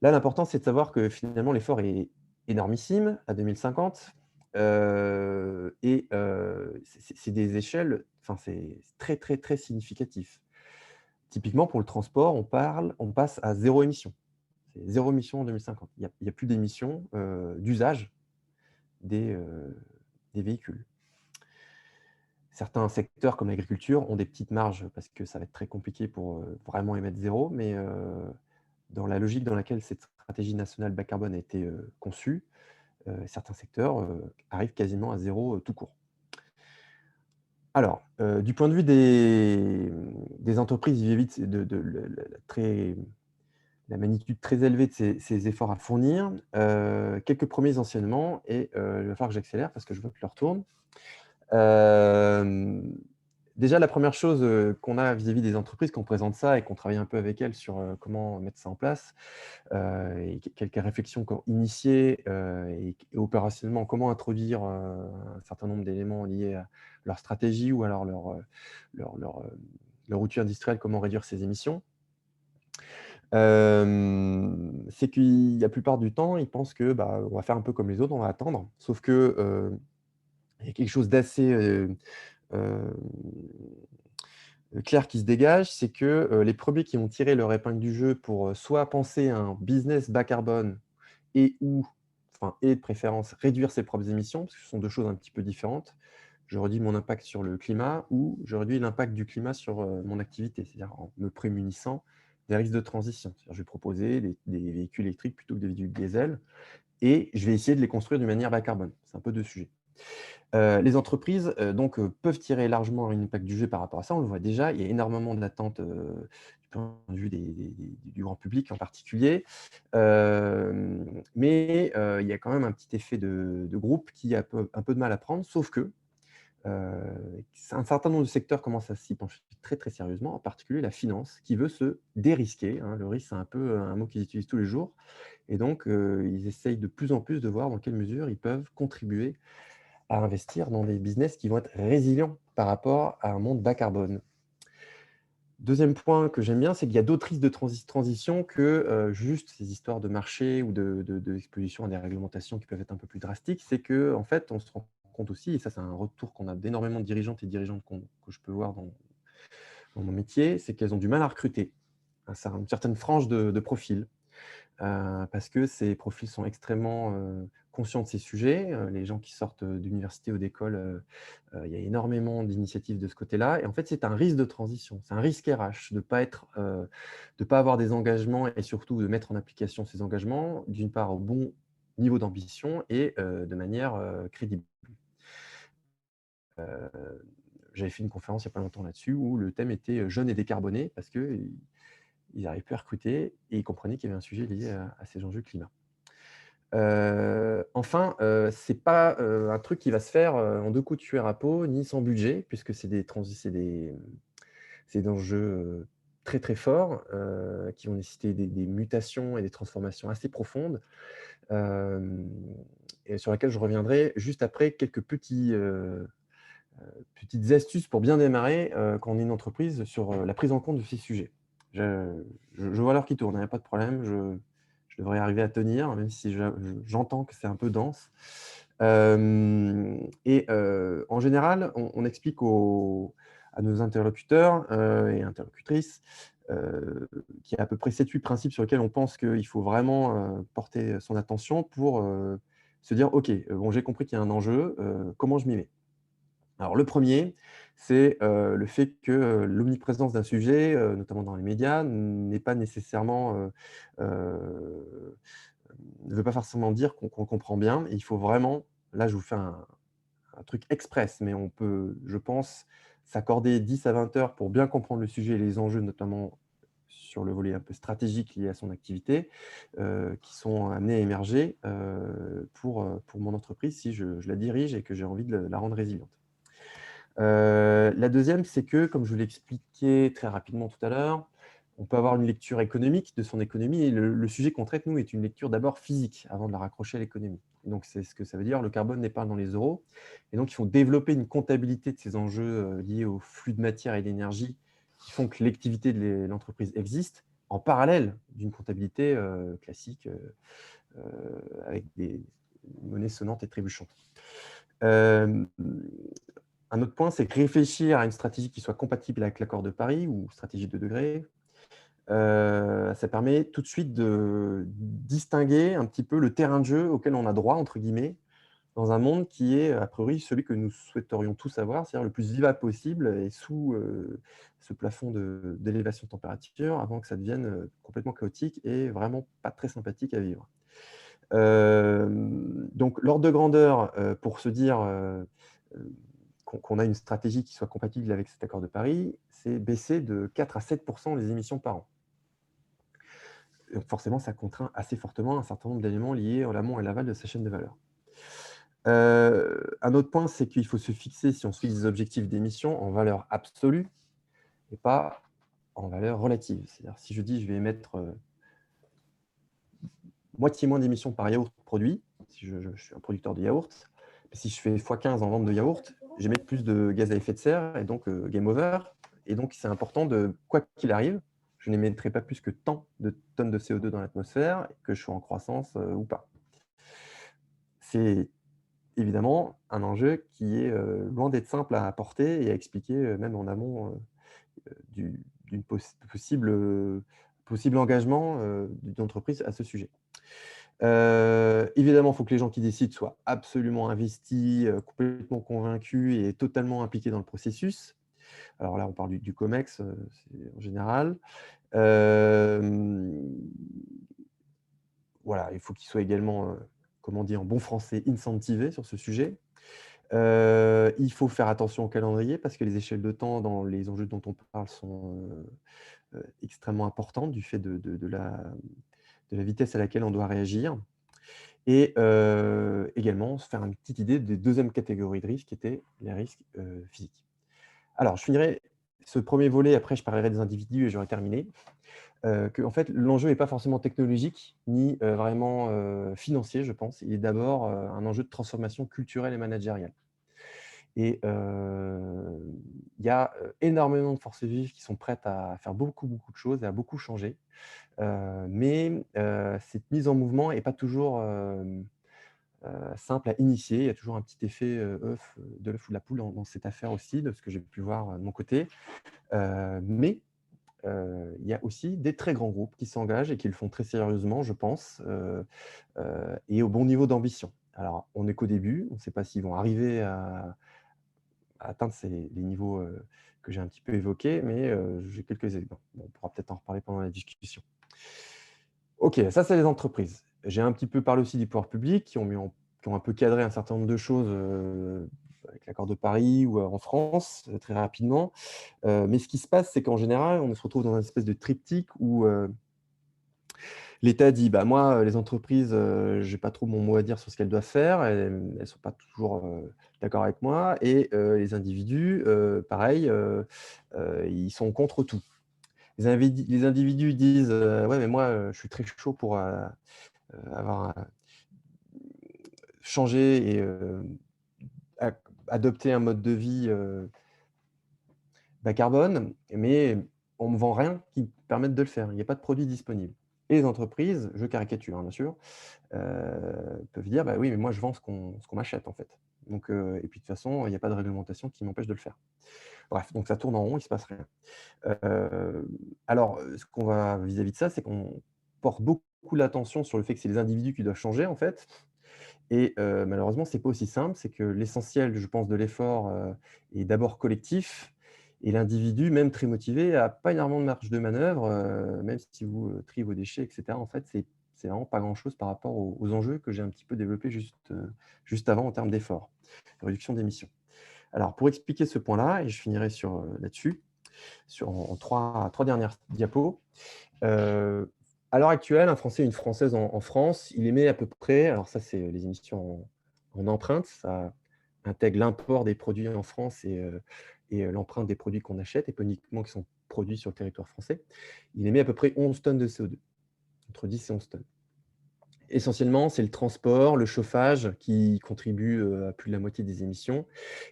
Là, l'important, c'est de savoir que finalement, l'effort est énormissime à 2050, et c'est des échelles, enfin, c'est très, très, très significatif. Typiquement, pour le transport, on passe à zéro émission. C'est zéro émission en 2050. Il n'y a plus d'émissions d'usage des véhicules. Certains secteurs, comme l'agriculture, ont des petites marges parce que ça va être très compliqué pour vraiment émettre zéro, mais dans la logique dans laquelle cette stratégie nationale bas carbone a été conçue, certains secteurs arrivent quasiment à zéro tout court. Alors, du point de vue des entreprises vis-à-vis de la magnitude très élevée de ces efforts à fournir, quelques premiers enseignements, et il va falloir que j'accélère parce que je vois que l'heure tourne. Déjà, la première chose qu'on a vis-à-vis des entreprises, qu'on présente ça et qu'on travaille un peu avec elles sur comment mettre ça en place, et quelques réflexions initiées et opérationnellement, comment introduire un certain nombre d'éléments liés à leur stratégie ou alors leur outil industriel, comment réduire ses émissions. C'est que la plupart du temps, ils pensent que on va faire un peu comme les autres, on va attendre. Sauf que il y a quelque chose d'assez clair qui se dégage, c'est que les premiers qui vont tirer leur épingle du jeu pour soit penser à un business bas carbone et de préférence réduire ses propres émissions, parce que ce sont deux choses un petit peu différentes. Je réduis mon impact sur le climat ou je réduis l'impact du climat sur mon activité, c'est-à-dire en me prémunissant des risques de transition. Je vais proposer des véhicules électriques plutôt que des véhicules diesel et je vais essayer de les construire d'une manière bas carbone. C'est un peu deux sujets. Les entreprises peuvent tirer largement un impact du jeu par rapport à ça. On le voit déjà, il y a énormément d'attentes du point de vue du grand public en particulier. Mais il y a quand même un petit effet de groupe qui a un peu de mal à prendre, sauf que un certain nombre de secteurs commencent à s'y pencher très, très sérieusement, en particulier la finance, qui veut se dérisquer. Le risque, c'est un peu un mot qu'ils utilisent tous les jours. Et donc, ils essayent de plus en plus de voir dans quelle mesure ils peuvent contribuer à investir dans des business qui vont être résilients par rapport à un monde bas carbone. Deuxième point que j'aime bien, c'est qu'il y a d'autres risques de transition que juste ces histoires de marché ou d'exposition à des réglementations qui peuvent être un peu plus drastiques. C'est qu'en fait, on se rend compte aussi, et ça c'est un retour qu'on a d'énormément de dirigeantes et dirigeants que je peux voir dans mon métier, c'est qu'elles ont du mal à recruter une certaine frange de profils. Parce que ces profils sont extrêmement conscients de ces sujets. Les gens qui sortent d'université ou d'école, il y a énormément d'initiatives de ce côté-là. Et en fait, c'est un risque de transition, c'est un risque RH de pas avoir des engagements et surtout de mettre en application ces engagements, d'une part au bon niveau d'ambition et de manière crédible. J'avais fait une conférence il n'y a pas longtemps là-dessus où le thème était « Jeunes et décarbonés » parce que ils n'arrivent plus à recruter et ils comprenaient qu'il y avait un sujet lié à ces enjeux climat. Enfin, ce n'est pas un truc qui va se faire en deux coups de cuillère à peau, ni sans budget, puisque c'est des enjeux très très forts qui vont nécessiter des mutations et des transformations assez profondes, et sur lesquelles je reviendrai juste après quelques petites astuces pour bien démarrer quand on est une entreprise sur la prise en compte de ces sujets. Je vois l'heure qui tourne, il n'y a pas de problème, je devrais arriver à tenir, même si j'entends que c'est un peu dense. En général, on explique à nos interlocuteurs et interlocutrices qu'il y a à peu près 7-8 principes sur lesquels on pense qu'il faut vraiment porter son attention pour se dire, OK, bon, j'ai compris qu'il y a un enjeu, comment je m'y mets? Alors le premier, c'est le fait que l'omniprésence d'un sujet, notamment dans les médias, n'est pas nécessairement, ne veut pas forcément dire qu'on comprend bien. Et il faut vraiment, là, je vous fais un truc express, mais on peut, je pense, s'accorder 10 à 20 heures pour bien comprendre le sujet et les enjeux, notamment sur le volet un peu stratégique lié à son activité, qui sont amenés à émerger pour mon entreprise si je la dirige et que j'ai envie de la rendre résiliente. La deuxième, c'est que, comme je vous l'expliquais très rapidement tout à l'heure, on peut avoir une lecture économique de son économie et le sujet qu'on traite, nous, est une lecture d'abord physique avant de la raccrocher à l'économie. Donc, c'est ce que ça veut dire, le carbone n'est pas dans les euros. Et donc, il faut développer une comptabilité de ces enjeux liés au flux de matière et d'énergie qui font que l'activité de l'entreprise existe en parallèle d'une comptabilité classique avec des monnaies sonnantes et trébuchantes. Un autre point, c'est que réfléchir à une stratégie qui soit compatible avec l'accord de Paris ou stratégie 2 degrés, ça permet tout de suite de distinguer un petit peu le terrain de jeu auquel on a droit, entre guillemets, dans un monde qui est, a priori, celui que nous souhaiterions tous avoir, c'est-à-dire le plus vivable possible et sous ce plafond d'élévation de température avant que ça devienne complètement chaotique et vraiment pas très sympathique à vivre. Donc, l'ordre de grandeur pour se dire qu'on a une stratégie qui soit compatible avec cet accord de Paris, c'est baisser de 4 à 7% les émissions par an. Donc forcément, ça contraint assez fortement un certain nombre d'éléments liés en l'amont et l'aval de sa chaîne de valeur. Un autre point, c'est qu'il faut se fixer, si on se fixe des objectifs d'émissions, en valeur absolue et pas en valeur relative. C'est-à-dire, si je dis je vais émettre moitié moins d'émissions par yaourt produit, si je suis un producteur de yaourt, mais si je fais x15 en vente de yaourt, j'émets plus de gaz à effet de serre et donc game over. Et donc, c'est important de, quoi qu'il arrive, je n'émettrai pas plus que tant de tonnes de CO2 dans l'atmosphère, que je sois en croissance ou pas. C'est évidemment un enjeu qui est loin d'être simple à apporter et à expliquer, même en amont d'une possible engagement d'une entreprise à ce sujet. Évidemment, il faut que les gens qui décident soient absolument investis, complètement convaincus et totalement impliqués dans le processus. Alors là, on parle du COMEX en général. Voilà, il faut qu'ils soient également, comment dire en bon français, incentivés sur ce sujet. Il faut faire attention au calendrier parce que les échelles de temps dans les enjeux dont on parle sont extrêmement importantes du fait de la vitesse à laquelle on doit réagir. Et également se faire une petite idée des deuxièmes catégories de risques qui étaient les risques physiques. Alors, je finirai ce premier volet, après je parlerai des individus et j'aurai terminé. En fait, l'enjeu n'est pas forcément technologique ni vraiment financier, je pense. Il est d'abord un enjeu de transformation culturelle et managériale. Et il y a énormément de forces vives qui sont prêtes à faire beaucoup de choses et à beaucoup changer. Mais cette mise en mouvement n'est pas toujours simple à initier. Il y a toujours un petit effet de l'œuf ou de la poule dans cette affaire aussi, de ce que j'ai pu voir de mon côté. Mais il y a aussi des très grands groupes qui s'engagent et qui le font très sérieusement, je pense, et au bon niveau d'ambition. Alors, on n'est qu'au début, on ne sait pas s'ils vont arriver à atteindre les niveaux que j'ai un petit peu évoqués, mais j'ai quelques exemples. Bon, on pourra peut-être en reparler pendant la discussion. OK, ça, c'est les entreprises. J'ai un petit peu parlé aussi des pouvoirs publics qui ont un peu cadré un certain nombre de choses avec l'accord de Paris ou en France, très rapidement. Mais ce qui se passe, c'est qu'en général, on se retrouve dans une espèce de triptyque où l'État dit bah, « moi, les entreprises, je n'ai pas trop mon mot à dire sur ce qu'elles doivent faire, elles ne sont pas toujours d'accord avec moi. » Et les individus, pareil, ils sont contre tout. Les individus disent ouais, mais moi, je suis très chaud pour avoir changé et adopter un mode de vie bas carbone, mais on ne me vend rien qui me permette de le faire. Il n'y a pas de produit disponible. Et les entreprises, je caricature, hein, bien sûr, peuvent dire bah oui, mais moi, je vends ce qu'on m'achète, en fait. Donc, et puis, de toute façon, il n'y a pas de réglementation qui m'empêche de le faire. Bref, donc ça tourne en rond, il ne se passe rien. Alors, ce qu'on va vis-à-vis de ça, c'est qu'on porte beaucoup l'attention sur le fait que c'est les individus qui doivent changer, en fait. Et malheureusement, ce n'est pas aussi simple. C'est que l'essentiel, je pense, de l'effort est d'abord collectif. Et l'individu, même très motivé, n'a pas énormément de marge de manœuvre, même si vous triez vos déchets, etc. En fait, c'est vraiment pas grand-chose par rapport aux enjeux que j'ai un petit peu développés juste avant en termes d'effort, réduction d'émissions. Alors, pour expliquer ce point-là, et je finirai là-dessus, en trois dernières diapos. À l'heure actuelle, un Français et une Française en France, il émet à peu près, alors ça c'est les émissions en empreinte, ça intègre l'import des produits en France et l'empreinte des produits qu'on achète, et pas uniquement qui sont produits sur le territoire français. Il émet à peu près 11 tonnes de CO2, entre 10 et 11 tonnes. Essentiellement, c'est le transport, le chauffage qui contribue à plus de la moitié des émissions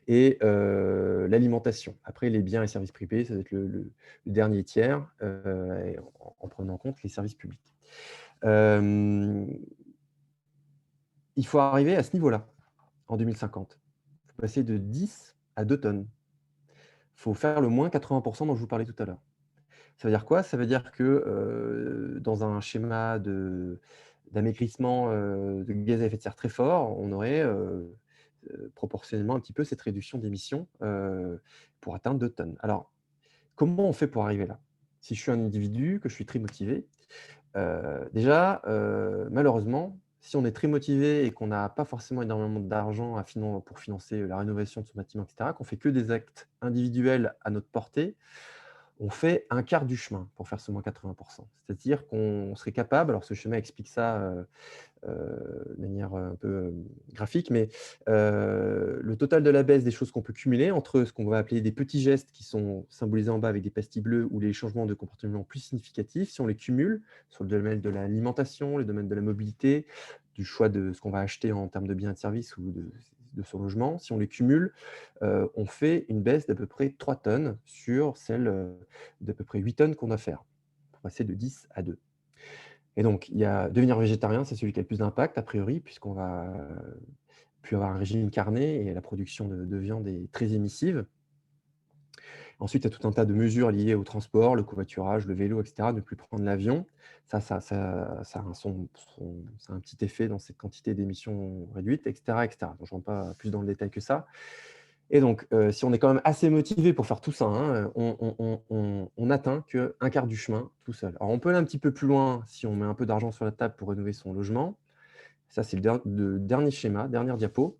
et l'alimentation. Après, les biens et services privés, ça va être le dernier tiers en prenant en compte les services publics. Il faut arriver à ce niveau-là en 2050. Il faut passer de 10 à 2 tonnes. Il faut faire le moins 80% dont je vous parlais tout à l'heure. Ça veut dire quoi? Ça veut dire que dans un schéma d'amaigrissement de gaz à effet de serre très fort, on aurait proportionnellement un petit peu cette réduction d'émissions pour atteindre 2 tonnes. Alors, comment on fait pour arriver là? Si je suis un individu, que je suis très motivé, déjà, malheureusement, si on est très motivé et qu'on n'a pas forcément énormément d'argent pour financer la rénovation de son bâtiment, etc., qu'on ne fait que des actes individuels à notre portée, on fait un quart du chemin pour faire ce moins 80%. C'est-à-dire qu'on serait capable, alors ce schéma explique ça de manière un peu graphique, mais le total de la baisse des choses qu'on peut cumuler entre ce qu'on va appeler des petits gestes qui sont symbolisés en bas avec des pastilles bleues ou les changements de comportement plus significatifs, si on les cumule sur le domaine de l'alimentation, le domaine de la mobilité, du choix de ce qu'on va acheter en termes de biens et de services ou de son logement, si on les cumule, on fait une baisse d'à peu près 3 tonnes sur celle d'à peu près 8 tonnes qu'on doit faire, pour passer de 10 à 2. Et donc, devenir végétarien, c'est celui qui a le plus d'impact, a priori, puisqu'on va plus avoir un régime carné et la production de viande est très émissive. Ensuite, il y a tout un tas de mesures liées au transport, le covoiturage, le vélo, etc., ne plus prendre l'avion. Ça a un petit effet dans cette quantité d'émissions réduites, etc., etc. Donc, je ne rentre pas plus dans le détail que ça. Et donc, si on est quand même assez motivé pour faire tout ça, hein, on n'atteint qu'un quart du chemin tout seul. Alors, on peut aller un petit peu plus loin si on met un peu d'argent sur la table pour rénover son logement. Ça, c'est le dernier schéma, dernière diapo.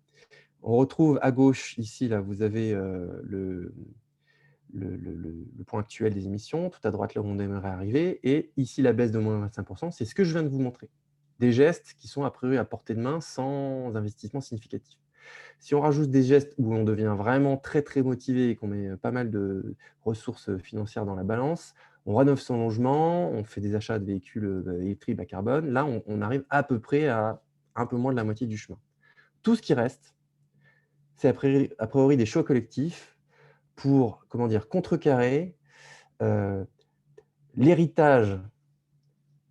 On retrouve à gauche, ici, là, vous avez le point actuel des émissions. Tout à droite, là où on aimerait arriver. Et ici, la baisse de moins 25%, c'est ce que je viens de vous montrer. Des gestes qui sont a priori à portée de main sans investissement significatif. Si on rajoute des gestes où on devient vraiment très, très motivé et qu'on met pas mal de ressources financières dans la balance, on rénove son logement, on fait des achats de véhicules électriques bas carbone, là, on arrive à peu près à un peu moins de la moitié du chemin. Tout ce qui reste, c'est a priori des choix collectifs pour, contrecarrer l'héritage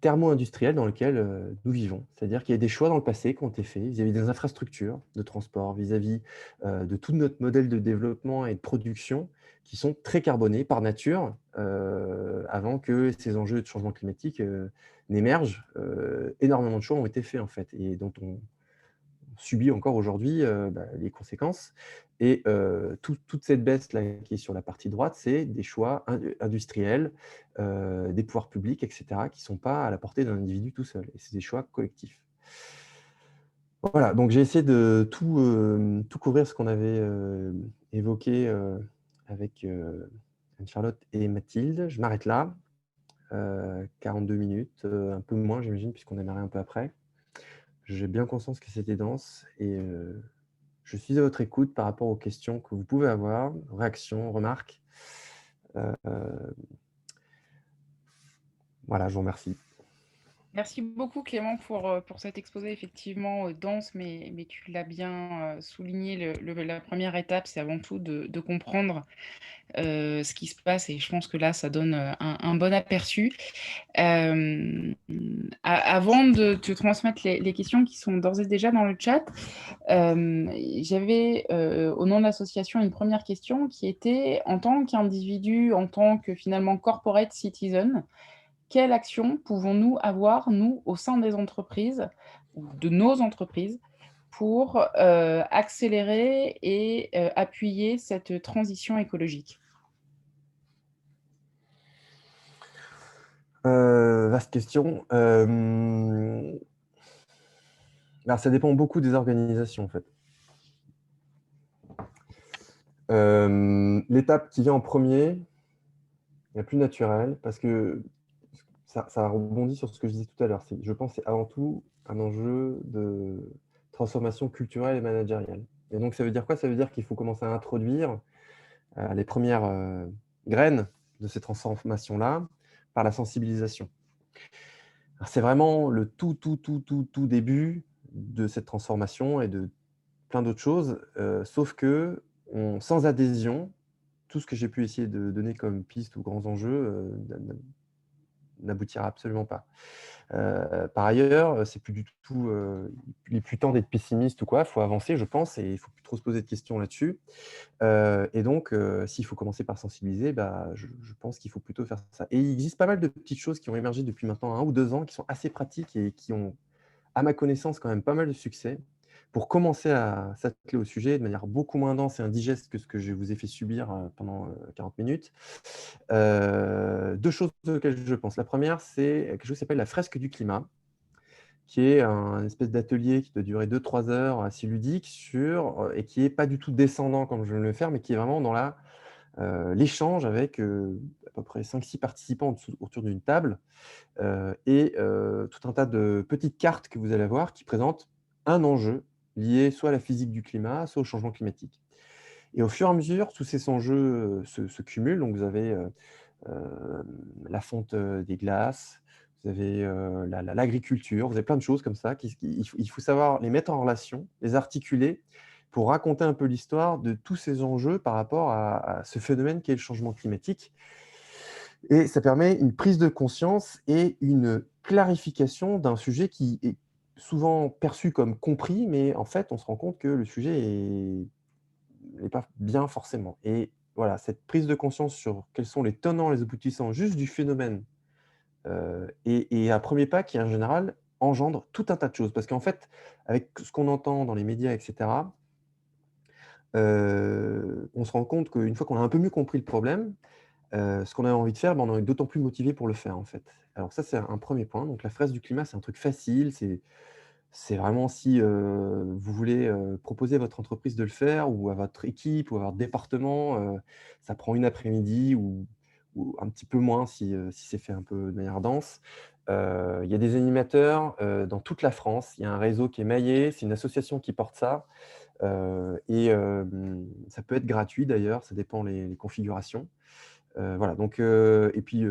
thermo-industriel dans lequel nous vivons. C'est-à-dire qu'il y a des choix dans le passé qui ont été faits vis-à-vis des infrastructures de transport, vis-à-vis de tout notre modèle de développement et de production qui sont très carbonés par nature avant que ces enjeux de changement climatique n'émergent. Énormément de choix ont été faits en fait et dont on subit encore aujourd'hui les conséquences. Et toute cette baisse-là qui est sur la partie droite, c'est des choix industriels, des pouvoirs publics, etc., qui ne sont pas à la portée d'un individu tout seul. Et c'est des choix collectifs. Voilà, donc j'ai essayé de tout couvrir ce qu'on avait évoqué avec Anne-Charlotte et Mathilde. Je m'arrête là. 42 minutes, un peu moins, j'imagine, puisqu'on a démarré un peu après. J'ai bien conscience que c'était dense et je suis à votre écoute par rapport aux questions que vous pouvez avoir, réactions, remarques. Voilà, je vous remercie. Merci beaucoup Clément pour cet exposé effectivement dense, mais tu l'as bien souligné. La première étape, c'est avant tout de comprendre ce qui se passe et je pense que là, ça donne un bon aperçu. Avant de te transmettre les questions qui sont d'ores et déjà dans le chat, j'avais au nom de l'association une première question qui était en tant qu'individu, en tant que finalement corporate citizen, quelle action pouvons-nous avoir, nous, au sein des entreprises, ou de nos entreprises, pour accélérer et appuyer cette transition écologique? Vaste question. Alors, ça dépend beaucoup des organisations, en fait. L'étape qui vient en premier, la plus naturelle, parce que ça rebondit sur ce que je disais tout à l'heure. Je pense que c'est avant tout un enjeu de transformation culturelle et managériale. Et donc, ça veut dire quoi? Ça veut dire qu'il faut commencer à introduire les premières graines de ces transformations-là par la sensibilisation. C'est vraiment le tout début de cette transformation et de plein d'autres choses, sauf que sans adhésion, tout ce que j'ai pu essayer de donner comme piste ou grands enjeux n'aboutira absolument pas. Par ailleurs, c'est plus du tout, il n'est plus temps d'être pessimiste ou quoi, il faut avancer, je pense, et il ne faut plus trop se poser de questions là-dessus. Et donc, s'il faut commencer par sensibiliser, je pense qu'il faut plutôt faire ça. Et il existe pas mal de petites choses qui ont émergé depuis maintenant 1 ou 2 ans, qui sont assez pratiques et qui ont, à ma connaissance, quand même pas mal de succès, pour commencer à s'atteler au sujet de manière beaucoup moins dense et indigeste que ce que je vous ai fait subir pendant 40 minutes. 2 choses auxquelles je pense. La première, c'est quelque chose qui s'appelle la fresque du climat, qui est un espèce d'atelier qui doit durer 2-3 heures, assez ludique, et qui n'est pas du tout descendant comme je viens de le faire, mais qui est vraiment dans l'échange avec à peu près 5-6 participants autour d'une table, et tout un tas de petites cartes que vous allez avoir qui présentent un enjeu lié soit à la physique du climat, soit au changement climatique. Et au fur et à mesure, tous ces enjeux se cumulent. Donc, vous avez la fonte des glaces, vous avez l'agriculture, vous avez plein de choses comme ça. Il faut savoir les mettre en relation, les articuler pour raconter un peu l'histoire de tous ces enjeux par rapport à ce phénomène qu'est le changement climatique. Et ça permet une prise de conscience et une clarification d'un sujet qui est souvent perçu comme compris, mais en fait, on se rend compte que le sujet n'est pas bien forcément. Et voilà, cette prise de conscience sur quels sont les tenants et les aboutissants juste du phénomène, et un premier pas qui, en général, engendre tout un tas de choses. Parce qu'en fait, avec ce qu'on entend dans les médias, etc., on se rend compte qu'une fois qu'on a un peu mieux compris le problème, ce qu'on a envie de faire, on est d'autant plus motivé pour le faire, en fait. Alors ça, c'est un premier point. Donc la fresque du climat, c'est un truc facile. C'est vraiment si vous voulez proposer à votre entreprise de le faire, ou à votre équipe, ou à votre département, ça prend une après-midi ou un petit peu moins si c'est fait un peu de manière dense. Il y a des animateurs dans toute la France. Il y a un réseau qui est maillé, c'est une association qui porte ça. Et ça peut être gratuit d'ailleurs, ça dépend les configurations. Voilà, donc, et puis,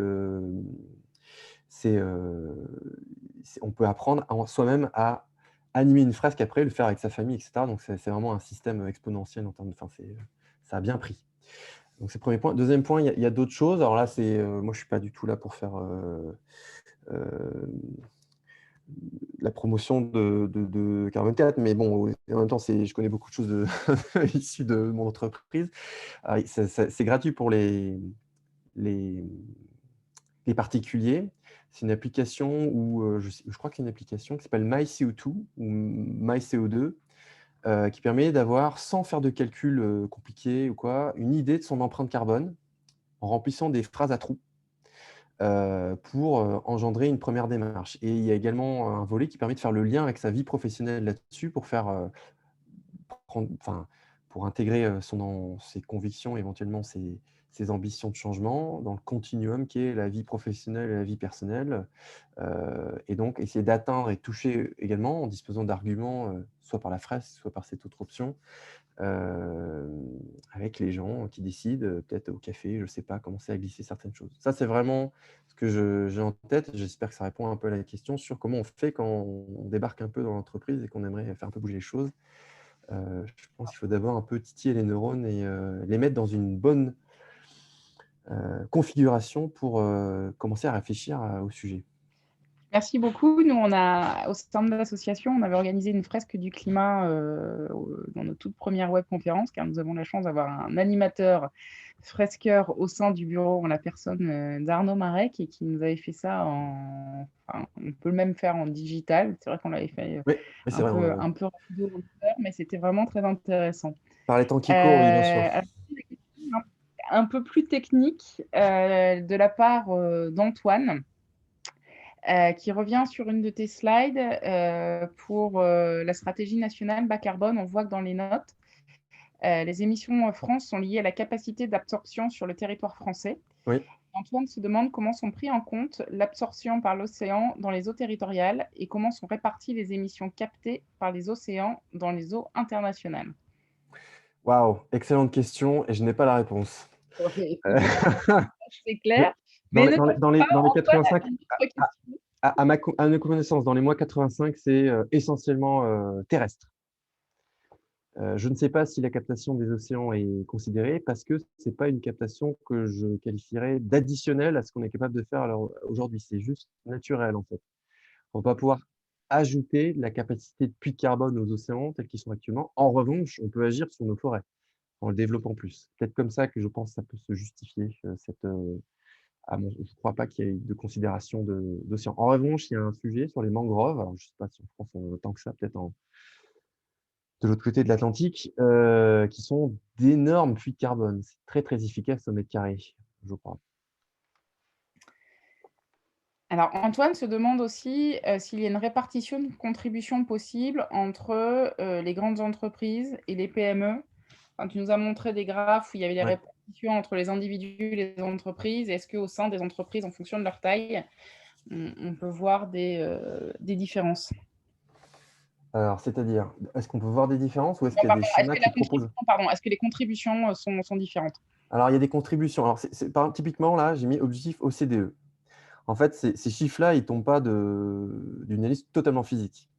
on peut apprendre soi-même à animer une fresque après, le faire avec sa famille, etc. Donc, c'est vraiment un système exponentiel en termes de. Enfin, ça a bien pris. Donc, c'est le premier point. Deuxième point, il y a d'autres choses. Alors là, moi, je ne suis pas du tout là pour faire la promotion de Carbone 4, mais bon, en même temps, je connais beaucoup de choses issues de mon entreprise. C'est gratuit pour les particuliers. C'est une application où je crois que c'est une application qui s'appelle MyCO2 ou MyCO2, qui permet d'avoir, sans faire de calcul compliqué ou quoi, une idée de son empreinte carbone en remplissant des phrases à trous pour engendrer une première démarche. Et il y a également un volet qui permet de faire le lien avec sa vie professionnelle là-dessus pour pour intégrer ses convictions, éventuellement ses ambitions de changement dans le continuum qui est la vie professionnelle et la vie personnelle. Et donc, essayer d'atteindre et toucher également en disposant d'arguments, soit par la fresque, soit par cette autre option, avec les gens qui décident, peut-être au café, je ne sais pas, commencer à glisser certaines choses. Ça, c'est vraiment ce que j'ai en tête. J'espère que ça répond un peu à la question sur comment on fait quand on débarque un peu dans l'entreprise et qu'on aimerait faire un peu bouger les choses. Je pense qu'il faut d'abord un peu titiller les neurones et les mettre dans une bonne configuration pour commencer à réfléchir au sujet. Merci beaucoup. Nous, au sein de l'association, on avait organisé une fresque du climat dans notre toute première webconférence, car nous avons la chance d'avoir un animateur fresqueur au sein du bureau, en la personne d'Arnaud Marek, et qui nous avait fait ça enfin, on peut le même faire en digital. C'est vrai qu'on l'avait fait Oui, c'est vrai. un peu rapido, mais c'était vraiment très intéressant. Par les temps qui courent, oui, bien sûr. Alors, un peu plus technique de la part d'Antoine. Qui revient sur une de tes slides pour la stratégie nationale bas carbone. On voit que dans les notes, les émissions France sont liées à la capacité d'absorption sur le territoire français. Oui. Antoine se demande comment sont pris en compte l'absorption par l'océan dans les eaux territoriales et comment sont réparties les émissions captées par les océans dans les eaux internationales. Waouh, excellente question et je n'ai pas la réponse. C'est clair. Dans Mais les 85, à ma connaissance, dans les mois 85, c'est essentiellement terrestre. Je ne sais pas si la captation des océans est considérée parce que ce n'est pas une captation que je qualifierais d'additionnelle à ce qu'on est capable de faire aujourd'hui. C'est juste naturel, en fait. On ne va pas pouvoir ajouter la capacité de puits de carbone aux océans tels qu'ils sont actuellement. En revanche, on peut agir sur nos forêts en le développant plus. Peut-être comme ça que je pense que ça peut se justifier. Je ne crois pas qu'il y ait de considération d'océan. En revanche, il y a un sujet sur les mangroves. Alors, je ne sais pas si en France on a autant que ça, peut-être de l'autre côté de l'Atlantique, qui sont d'énormes puits de carbone. C'est très, très efficace au mètre carré, je crois. Alors, Antoine se demande aussi s'il y a une répartition de contribution possible entre les grandes entreprises et les PME. Enfin, tu nous as montré des graphes où il y avait des répartitions entre les individus et les entreprises. Est-ce qu'au sein des entreprises, en fonction de leur taille, on peut voir des différences? Alors, c'est-à-dire, est-ce qu'on peut voir des différences ou est-ce qu'il y a des schémas qui proposent… Pardon, est-ce que les contributions sont différentes? Alors, il y a des contributions. Alors, typiquement, là, j'ai mis objectif OCDE. En fait, ces chiffres-là, ils ne tombent pas d'une analyse totalement physique.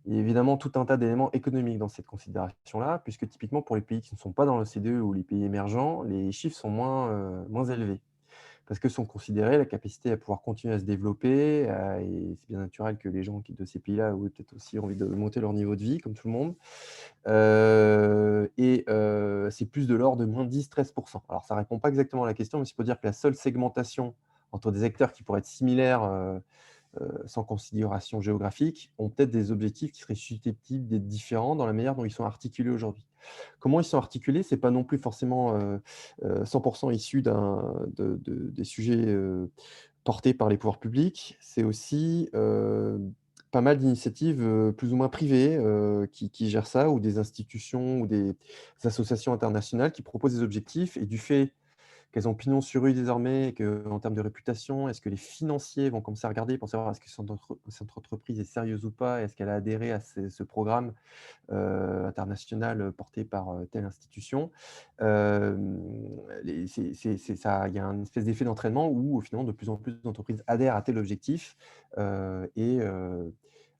Il y a évidemment tout un tas d'éléments économiques dans cette considération-là, puisque typiquement, pour les pays qui ne sont pas dans l'OCDE ou les pays émergents, les chiffres sont moins élevés. Parce que sont considérés la capacité à pouvoir continuer à se développer, et c'est bien naturel que les gens de ces pays-là ont peut-être aussi envie de monter leur niveau de vie, comme tout le monde. C'est plus de l'ordre de moins 10-13%. Alors, ça ne répond pas exactement à la question, mais il faut dire que la seule segmentation entre des acteurs qui pourraient être similaires sans considération géographique ont peut-être des objectifs qui seraient susceptibles d'être différents dans la manière dont ils sont articulés aujourd'hui. Comment ils sont articulés, ce n'est pas non plus forcément 100% issu des sujets portés par les pouvoirs publics, c'est aussi pas mal d'initiatives plus ou moins privées qui gèrent ça, ou des institutions ou des associations internationales qui proposent des objectifs, et du fait qu'elles ont pignon sur rue désormais, et qu'en termes de réputation, est-ce que les financiers vont commencer à regarder pour savoir est-ce que cette entreprise est sérieuse ou pas, est-ce qu'elle a adhéré à ce programme international porté par telle institution. Il y a une espèce d'effet d'entraînement où finalement de plus en plus d'entreprises adhèrent à tel objectif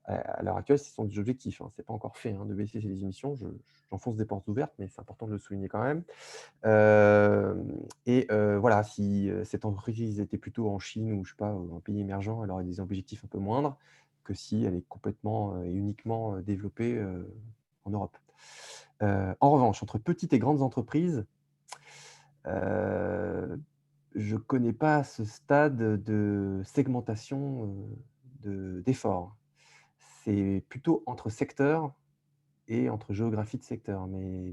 à l'heure actuelle, ce sont des objectifs. Ce n'est pas encore fait de baisser les émissions. J'enfonce des portes ouvertes, mais c'est important de le souligner quand même. Voilà, si cette entreprise était plutôt en Chine ou je sais pas, un pays émergent, elle aurait des objectifs un peu moindres que si elle est complètement et uniquement développée en Europe. En revanche, entre petites et grandes entreprises, je ne connais pas à ce stade de segmentation d'efforts. C'est plutôt entre secteurs et entre géographie de secteurs. Mais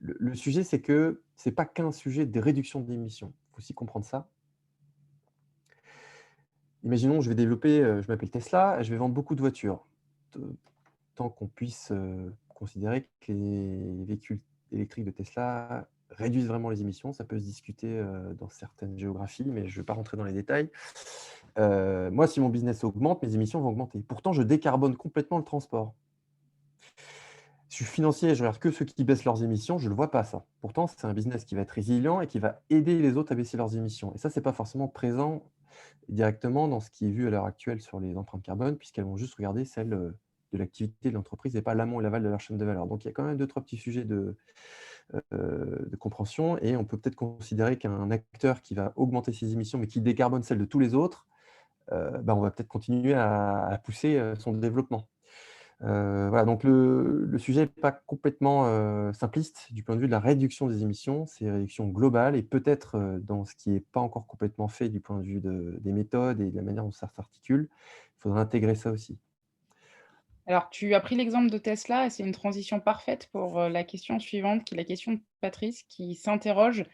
le sujet, c'est que ce n'est pas qu'un sujet de réduction d'émissions. Il faut aussi comprendre ça. Imaginons, je vais développer, je m'appelle Tesla, et je vais vendre beaucoup de voitures. Tant qu'on puisse considérer que les véhicules électriques de Tesla réduisent vraiment les émissions, ça peut se discuter dans certaines géographies, mais je ne vais pas rentrer dans les détails. Moi, si mon business augmente, mes émissions vont augmenter. Pourtant, je décarbone complètement le transport. Je suis financier, je regarde que ceux qui baissent leurs émissions, je ne le vois pas ça. Pourtant, c'est un business qui va être résilient et qui va aider les autres à baisser leurs émissions. Et ça, ce n'est pas forcément présent directement dans ce qui est vu à l'heure actuelle sur les empreintes carbone, puisqu'elles vont juste regarder celles de l'activité de l'entreprise et pas l'amont et l'aval de leur chaîne de valeur. Donc, il y a quand même 2-3 petits sujets de compréhension, et on peut peut-être considérer qu'un acteur qui va augmenter ses émissions mais qui décarbone celles de tous les autres on va peut-être continuer à pousser son développement. Voilà, donc le sujet n'est pas complètement simpliste du point de vue de la réduction des émissions. C'est une réduction globale et peut-être dans ce qui n'est pas encore complètement fait du point de vue des méthodes et de la manière dont ça s'articule, il faudra intégrer ça aussi. Alors, tu as pris l'exemple de Tesla et c'est une transition parfaite pour la question suivante, qui est la question de Patrice, qui s'interroge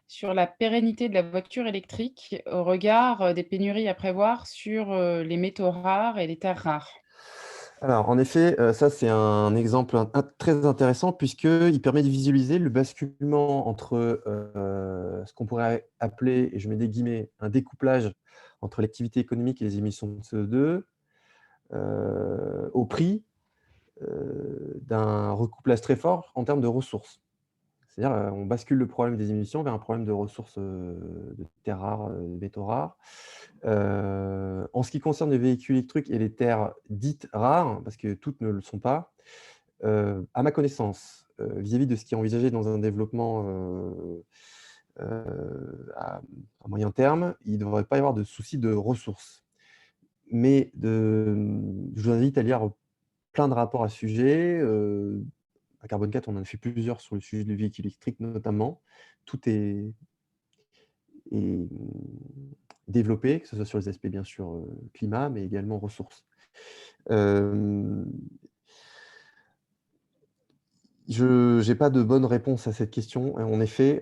sur la pérennité de la voiture électrique au regard des pénuries à prévoir sur les métaux rares et les terres rares. Alors, en effet, ça, c'est un exemple très intéressant puisqu'il permet de visualiser le basculement entre ce qu'on pourrait appeler, et je mets des guillemets, un découplage entre l'activité économique et les émissions de CO2 au prix d'un recouplage très fort en termes de ressources. C'est-à-dire, on bascule le problème des émissions vers un problème de ressources de terres rares, de métaux rares. En ce qui concerne les véhicules électriques et les terres dites rares, parce que toutes ne le sont pas, à ma connaissance, vis-à-vis de ce qui est envisagé dans un développement à moyen terme, il ne devrait pas y avoir de souci de ressources. Mais je vous invite à lire plein de rapports à ce sujet. À Carbone 4, on en a fait plusieurs sur le sujet du véhicule électrique notamment. Tout est développé, que ce soit sur les aspects bien sûr climat, mais également ressources. Je n'ai pas de bonne réponse à cette question. En effet,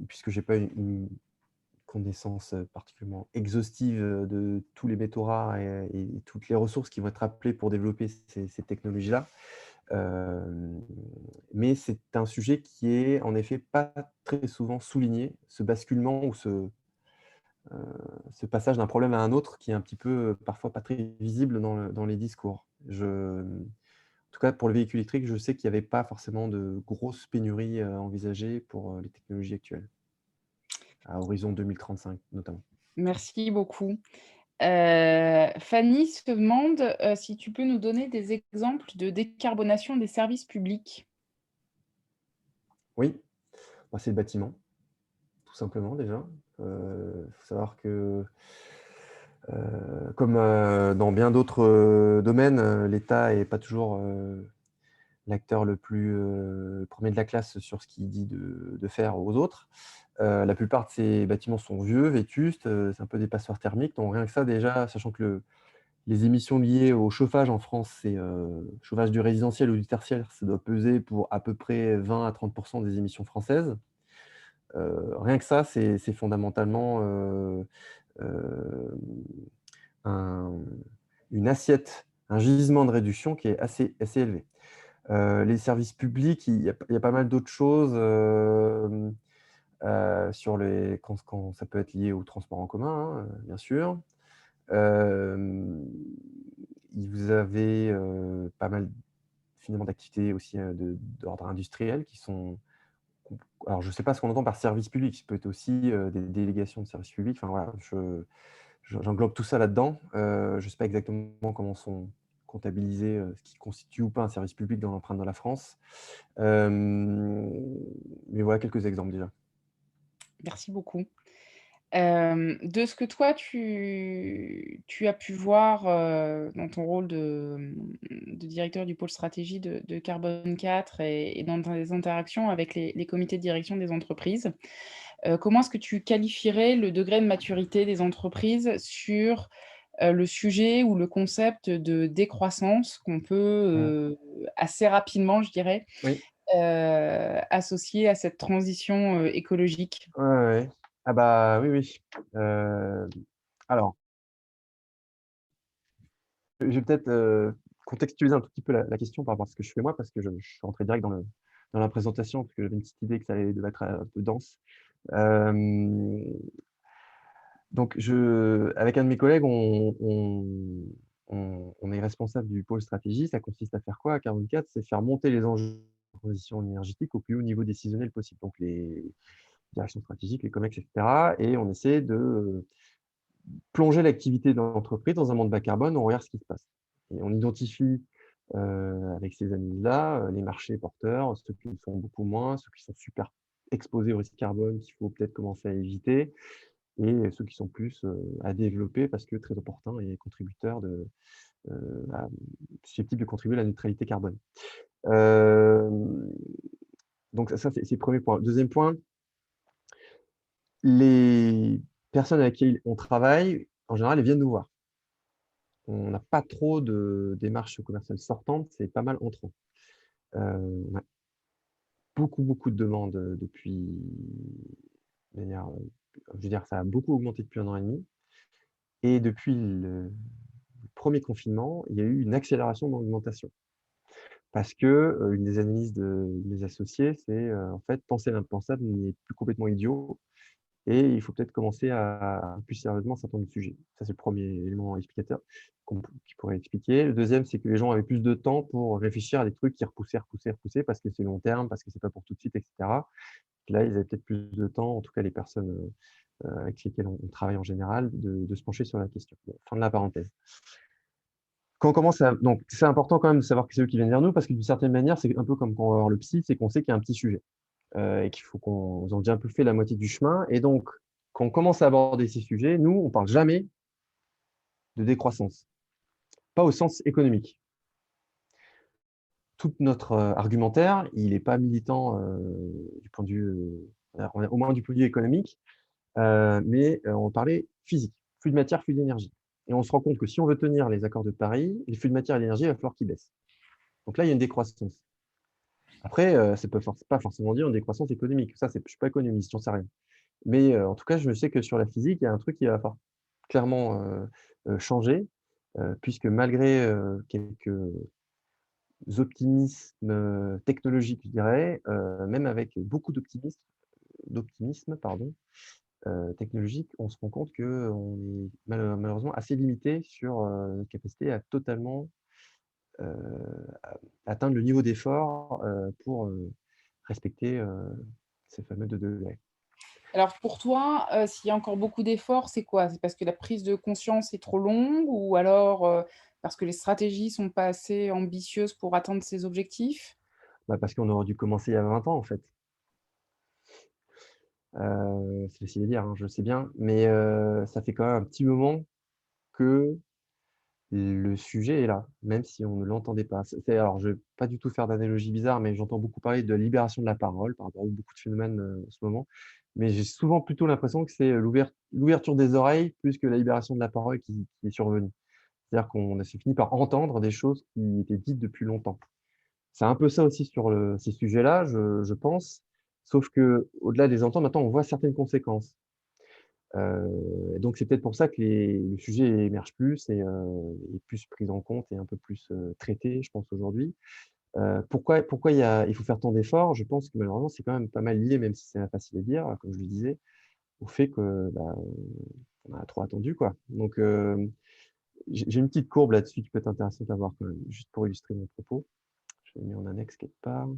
puisque je n'ai pas une connaissance particulièrement exhaustive de tous les métaux rares et toutes les ressources qui vont être appelées pour développer ces technologies-là. Mais c'est un sujet qui est en effet pas très souvent souligné, ce basculement ou ce passage d'un problème à un autre qui est un petit peu parfois pas très visible dans les discours. En tout cas, pour le véhicule électrique, je sais qu'il n'y avait pas forcément de grosses pénuries envisagées pour les technologies actuelles, à horizon 2035 notamment. Merci beaucoup. Fanny se demande si tu peux nous donner des exemples de décarbonation des services publics. Oui, c'est le bâtiment, tout simplement déjà. Il faut savoir que, comme dans bien d'autres domaines, l'État n'est pas toujours l'acteur le plus premier de la classe sur ce qu'il dit de faire aux autres. La plupart de ces bâtiments sont vieux, vétustes, c'est un peu des passoires thermiques. Donc rien que ça déjà, sachant que les émissions liées au chauffage en France, c'est chauffage du résidentiel ou du tertiaire, ça doit peser pour à peu près 20 à 30% des émissions françaises. Rien que ça, c'est fondamentalement une assiette, un gisement de réduction qui est assez élevé. Les services publics, il y a pas mal d'autres choses sur quand ça peut être lié au transport en commun, hein, bien sûr. Vous avez pas mal finalement d'activités aussi d'ordre industriel qui sont. Alors, je ne sais pas ce qu'on entend par service public, ça peut être aussi des délégations de services publics. Enfin, voilà, j'englobe tout ça là-dedans. Je ne sais pas exactement comment sont comptabilisés ce qui constitue ou pas un service public dans l'empreinte de la France. Mais voilà quelques exemples déjà. Merci beaucoup. De ce que toi, tu as pu voir dans ton rôle de directeur du pôle stratégie de Carbone 4 et dans tes interactions avec les comités de direction des entreprises, comment est-ce que tu qualifierais le degré de maturité des entreprises sur le sujet ou le concept de décroissance qu'on peut assez rapidement, je dirais, Oui. associer à cette transition écologique? Ouais. Ah bah oui, oui. Alors, je vais peut-être contextualiser un tout petit peu la question par rapport à ce que je fais moi, parce que je suis rentré direct dans la présentation, parce que j'avais une petite idée que ça devait être un peu dense. Donc, avec un de mes collègues, on est responsable du pôle stratégie. Ça consiste à faire quoi à Carbone 4? C'est faire monter les enjeux de transition énergétique au plus haut niveau décisionnel possible. Donc, les directions stratégiques, les COMEX, etc. Et on essaie de plonger l'activité de l'entreprise dans un monde bas carbone, on regarde ce qui se passe. Et on identifie avec ces analyses-là les marchés porteurs, ceux qui le sont beaucoup moins, ceux qui sont super exposés au risque carbone, qu'il faut peut-être commencer à éviter. et ceux qui sont plus à développer parce que très opportuns et contributeurs susceptibles de contribuer à la neutralité carbone. Donc ça c'est le premier point. Deuxième point, les personnes avec qui on travaille, en général, elles viennent nous voir. On n'a pas trop de démarches commerciales sortantes, c'est pas mal entrant. On a beaucoup de demandes depuis, de manière, je veux dire, ça a beaucoup augmenté depuis 1 an et demi. Et depuis le premier confinement, il y a eu une accélération dans l'augmentation. Parce que une des analyses de mes associés, c'est en fait, penser l'impensable n'est plus complètement idiot. Et il faut peut-être commencer à plus sérieusement un certain nombre de sujets. Ça, c'est le premier élément explicateur qui pourrait expliquer. Le deuxième, c'est que les gens avaient plus de temps pour réfléchir à des trucs qui repoussaient parce que c'est long terme, parce que c'est pas pour tout de suite, etc. Là, ils avaient peut-être plus de temps, en tout cas les personnes avec lesquelles on travaille en général, de se pencher sur la question. Bon, fin de la parenthèse. Quand on commence à... Donc, c'est important quand même de savoir que c'est eux qui viennent vers nous, parce que d'une certaine manière, c'est un peu comme quand on va voir le psy, c'est qu'on sait qu'il y a un petit sujet. Et qu'il faut qu'on ait déjà un peu fait la moitié du chemin. Et donc, quand on commence à aborder ces sujets, nous, on ne parle jamais de décroissance, pas au sens économique. Tout notre argumentaire, il n'est pas militant du point de vue, au moins du point de vue économique, mais on parlait physique, flux de matière, flux d'énergie. Et on se rend compte que si on veut tenir les accords de Paris, les flux de matière et d'énergie, il va falloir qu'ils baissent. Donc là, il y a une décroissance. Après, ça ne peut pas forcément dire une décroissance économique. Ça, je ne suis pas économiste, j'en sais rien. Mais en tout cas, je sais que sur la physique, il y a un truc qui va falloir clairement changer, puisque malgré quelques optimismes technologiques, je dirais, même avec beaucoup d'optimisme technologique, on se rend compte qu'on est malheureusement assez limité sur notre capacité à totalement atteindre le niveau d'effort pour respecter ces fameux 2 degrés. Alors pour toi, s'il y a encore beaucoup d'efforts, c'est quoi? C'est parce que la prise de conscience est trop longue ou alors parce que les stratégies ne sont pas assez ambitieuses pour atteindre ces objectifs? Parce qu'on aurait dû commencer il y a 20 ans, en fait. C'est facile à dire, hein, je sais bien, mais ça fait quand même un petit moment que le sujet est là, même si on ne l'entendait pas. Alors, je ne vais pas du tout faire d'analogie bizarre, mais j'entends beaucoup parler de la libération de la parole par rapport à beaucoup de phénomènes en ce moment. Mais j'ai souvent plutôt l'impression que c'est l'ouverture des oreilles plus que la libération de la parole qui est survenue. C'est-à-dire qu'on a fini par entendre des choses qui étaient dites depuis longtemps. C'est un peu ça aussi sur ces sujets-là, je pense. Sauf qu'au-delà de les entendre, maintenant, on voit certaines conséquences. Donc, c'est peut-être pour ça que le sujet émerge plus et est plus pris en compte et un peu plus traité, je pense, aujourd'hui. Pourquoi il faut faire tant d'efforts? Je pense que malheureusement, c'est quand même pas mal lié, même si c'est facile à dire, comme je le disais, au fait que on a trop attendu, quoi. Donc, j'ai une petite courbe là-dessus qui peut être intéressante à voir quand même, juste pour illustrer mon propos. Je l'ai mis en annexe quelque part.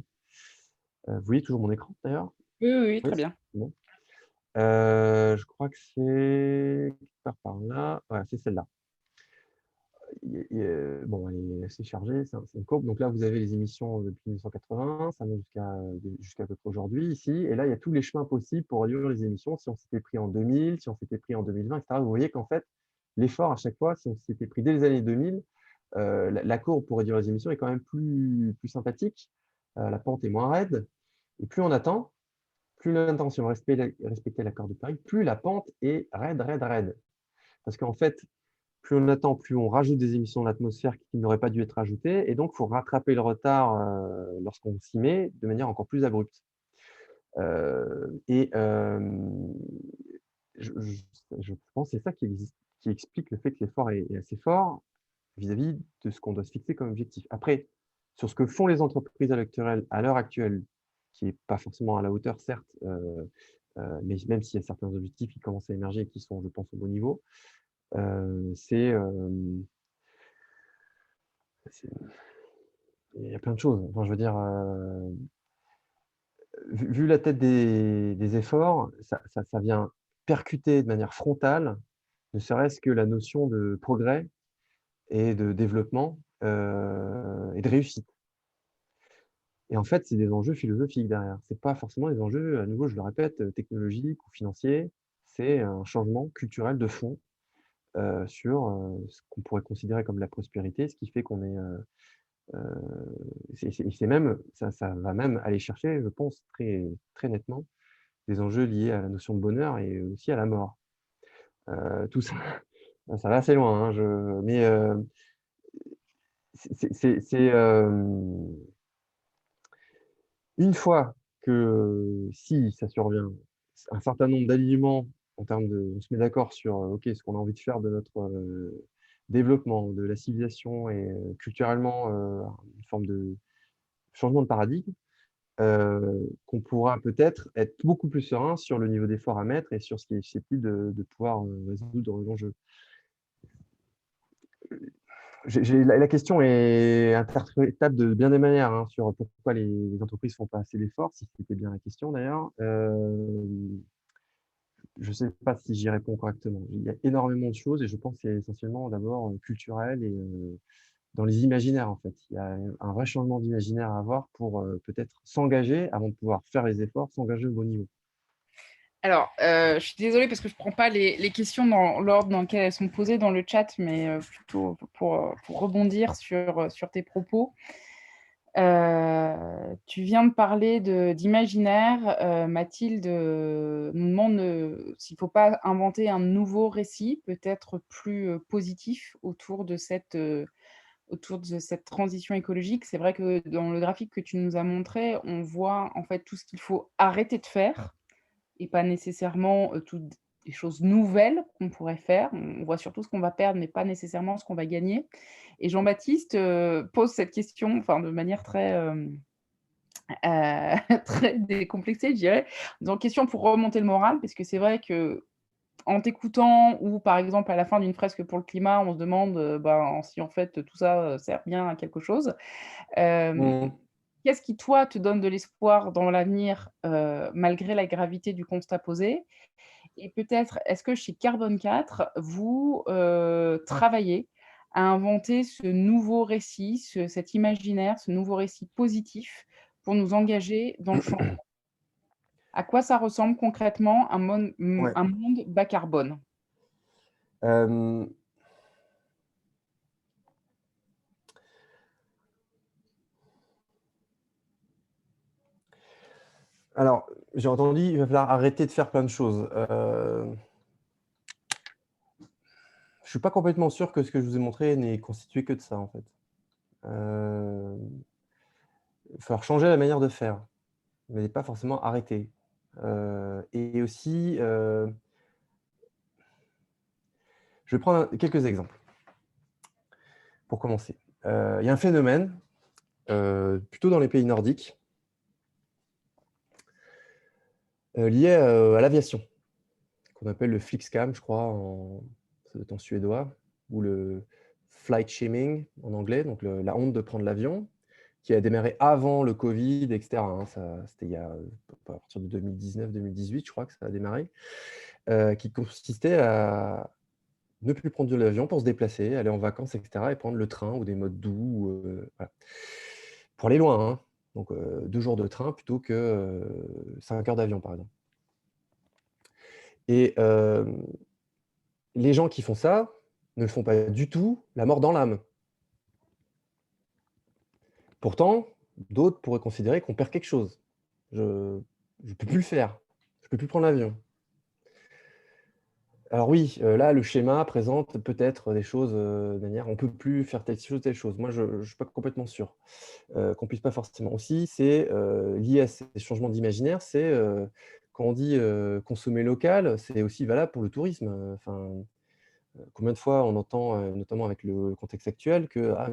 Vous voyez toujours mon écran d'ailleurs? Oui, Oui, très bien. bon. Je crois que c'est quelque part par là. Voilà, c'est celle-là. Bon, elle est assez chargée, c'est une courbe. Donc là, vous avez les émissions depuis 1980, ça monte jusqu'à peu près aujourd'hui ici. Et là, il y a tous les chemins possibles pour réduire les émissions. Si on s'était pris en 2000, si on s'était pris en 2020, etc. Vous voyez qu'en fait, l'effort à chaque fois, si on s'était pris dès les années 2000, la courbe pour réduire les émissions est quand même plus sympathique. La pente est moins raide. Et plus on attend, plus l'intention respecter l'accord de Paris, plus la pente est raide. Parce qu'en fait, plus on attend, plus on rajoute des émissions dans l'atmosphère qui n'auraient pas dû être ajoutées. Et donc, il faut rattraper le retard lorsqu'on s'y met de manière encore plus abrupte. Je pense que c'est ça qui explique le fait que l'effort est assez fort vis-à-vis de ce qu'on doit se fixer comme objectif. Après, sur ce que font les entreprises à l'heure actuelle, qui n'est pas forcément à la hauteur, certes, mais même s'il y a certains objectifs qui commencent à émerger et qui sont, je pense, au bon niveau, il y a plein de choses. Enfin, je veux dire, vu la tête des efforts, ça vient percuter de manière frontale, ne serait-ce que la notion de progrès et de développement et de réussite. Et en fait, c'est des enjeux philosophiques derrière. Ce n'est pas forcément des enjeux, à nouveau, je le répète, technologiques ou financiers. c'est un changement culturel de fond sur ce qu'on pourrait considérer comme la prospérité, ce qui fait qu'on est… c'est même, ça va même aller chercher, je pense, très, très nettement, des enjeux liés à la notion de bonheur et aussi à la mort. Tout ça, ça va assez loin, hein, mais c'est une fois que si ça survient, un certain nombre d'alignements en termes de, on se met d'accord sur ok, ce qu'on a envie de faire de notre développement, de la civilisation et culturellement une forme de changement de paradigme, qu'on pourra peut-être être beaucoup plus serein sur le niveau d'effort à mettre et sur ce qui est susceptible de pouvoir résoudre l'enjeu. La question est interprétable de bien des manières hein, sur pourquoi les entreprises ne font pas assez d'efforts, si c'était bien la question d'ailleurs. Je ne sais pas si j'y réponds correctement. Il y a énormément de choses et je pense que c'est essentiellement d'abord culturel et dans les imaginaires en fait. Il y a un vrai changement d'imaginaire à avoir pour peut-être s'engager avant de pouvoir faire les efforts, s'engager au bon niveau. Alors, je suis désolée parce que je ne prends pas les questions dans l'ordre dans lequel elles sont posées dans le chat, mais plutôt pour rebondir sur tes propos. Tu viens de parler d'imaginaire. Mathilde nous demande s'il ne faut pas inventer un nouveau récit, peut-être plus positif autour de cette transition écologique. C'est vrai que dans le graphique que tu nous as montré, on voit en fait tout ce qu'il faut arrêter de faire et pas nécessairement toutes des choses nouvelles qu'on pourrait faire. On voit surtout ce qu'on va perdre, mais pas nécessairement ce qu'on va gagner. Et Jean-Baptiste pose cette question de manière très, très décomplexée, je dirais. Donc, question pour remonter le moral, parce que c'est vrai qu'en t'écoutant ou par exemple à la fin d'une fresque pour le climat, on se demande si en fait tout ça sert bien à quelque chose. Qu'est-ce qui, toi, te donne de l'espoir dans l'avenir malgré la gravité du constat posé? Et peut-être, est-ce que chez Carbone 4, vous travaillez à inventer ce nouveau récit, cet imaginaire, ce nouveau récit positif pour nous engager dans le changement? À quoi ça ressemble concrètement un monde bas carbone? Alors, j'ai entendu, il va falloir arrêter de faire plein de choses. Je ne suis pas complètement sûr que ce que je vous ai montré n'est constitué que de ça, en fait. Il va falloir changer la manière de faire, mais pas forcément arrêter. Et aussi, je vais prendre quelques exemples. Pour commencer, il y a un phénomène, plutôt dans les pays nordiques, lié à l'aviation, qu'on appelle le flixcam, je crois, ça doit être en suédois, ou le flight shaming en anglais, donc la honte de prendre l'avion, qui a démarré avant le Covid, etc. Hein, c'était à partir de 2019-2018, je crois que ça a démarré, qui consistait à ne plus prendre de l'avion pour se déplacer, aller en vacances, etc., et prendre le train ou des modes doux, voilà. Pour aller loin, hein. Donc 2 jours de train plutôt que 5 heures d'avion, par exemple. Et les gens qui font ça ne le font pas du tout la mort dans l'âme. Pourtant, d'autres pourraient considérer qu'on perd quelque chose. Je ne peux plus le faire, je ne peux plus prendre l'avion. Alors oui, là, le schéma présente peut-être des choses de manière, on ne peut plus faire telle chose. Moi, je ne suis pas complètement sûr qu'on puisse pas forcément. Aussi, c'est lié à ces changements d'imaginaire, c'est quand on dit consommer local, c'est aussi valable pour le tourisme. Combien de fois on entend, notamment avec le contexte actuel, que ah,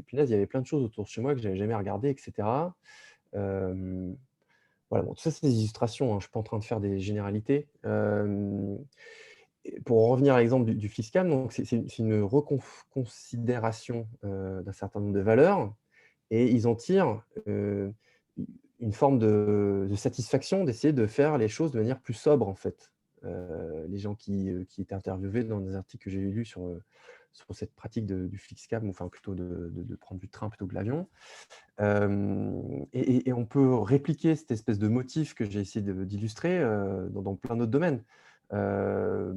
punaise, il y avait plein de choses autour de chez moi que je n'avais jamais regardées, etc. Voilà, bon, tout ça, c'est des illustrations, hein, je ne suis pas en train de faire des généralités. Pour en revenir à l'exemple du fiscal, donc c'est une reconsidération d'un certain nombre de valeurs, et ils en tirent une forme de satisfaction d'essayer de faire les choses de manière plus sobre, en fait. Les gens qui étaient interviewés dans des articles que j'ai lus sur cette pratique du flixcam, ou enfin plutôt de prendre du train plutôt que l'avion. Et on peut répliquer cette espèce de motif que j'ai essayé d'illustrer dans plein d'autres domaines. Euh,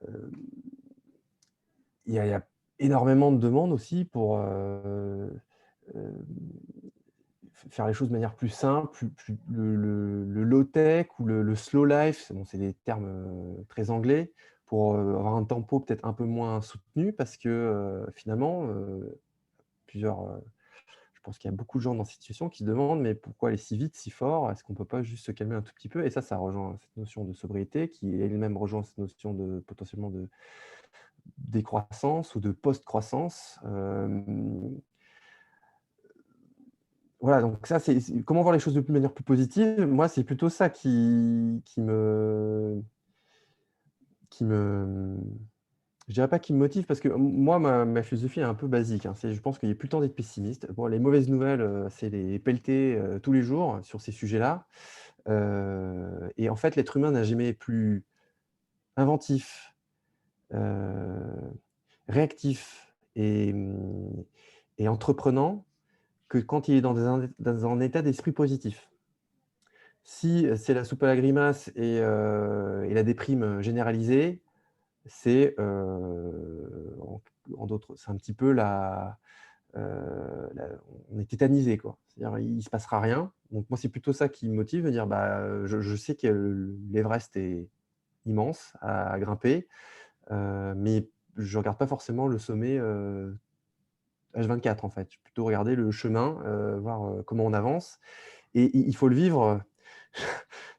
euh, il y a énormément de demandes aussi pour faire les choses de manière plus simple, le low-tech ou le slow life, bon, c'est des termes très anglais, pour avoir un tempo peut-être un peu moins soutenu, parce que finalement, je pense qu'il y a beaucoup de gens dans cette situation qui se demandent, mais pourquoi aller si vite, si fort? Est-ce qu'on ne peut pas juste se calmer un tout petit peu? Et ça rejoint cette notion de sobriété, qui elle-même rejoint cette notion de potentiellement de décroissance ou de post-croissance. Voilà, donc ça, c'est comment voir les choses de manière plus positive. Moi, c'est plutôt ça qui me, je dirais pas qui me motive, parce que moi, ma philosophie est un peu basique, hein. Je pense qu'il n'est plus le temps d'être pessimiste. Bon, les mauvaises nouvelles, c'est les pelleter tous les jours sur ces sujets-là. Et en fait, l'être humain n'a jamais plus inventif, réactif et entreprenant que quand il est dans un état d'esprit positif. Si c'est la soupe à la grimace et la déprime généralisée, c'est c'est un petit peu on est tétanisé, quoi. C'est-à-dire, il ne se passera rien. Donc moi, c'est plutôt ça qui me motive, de dire, je sais que l'Everest est immense à grimper, mais je ne regarde pas forcément le sommet H24, en fait. Je vais plutôt regarder le chemin, voir comment on avance. Et il faut le vivre,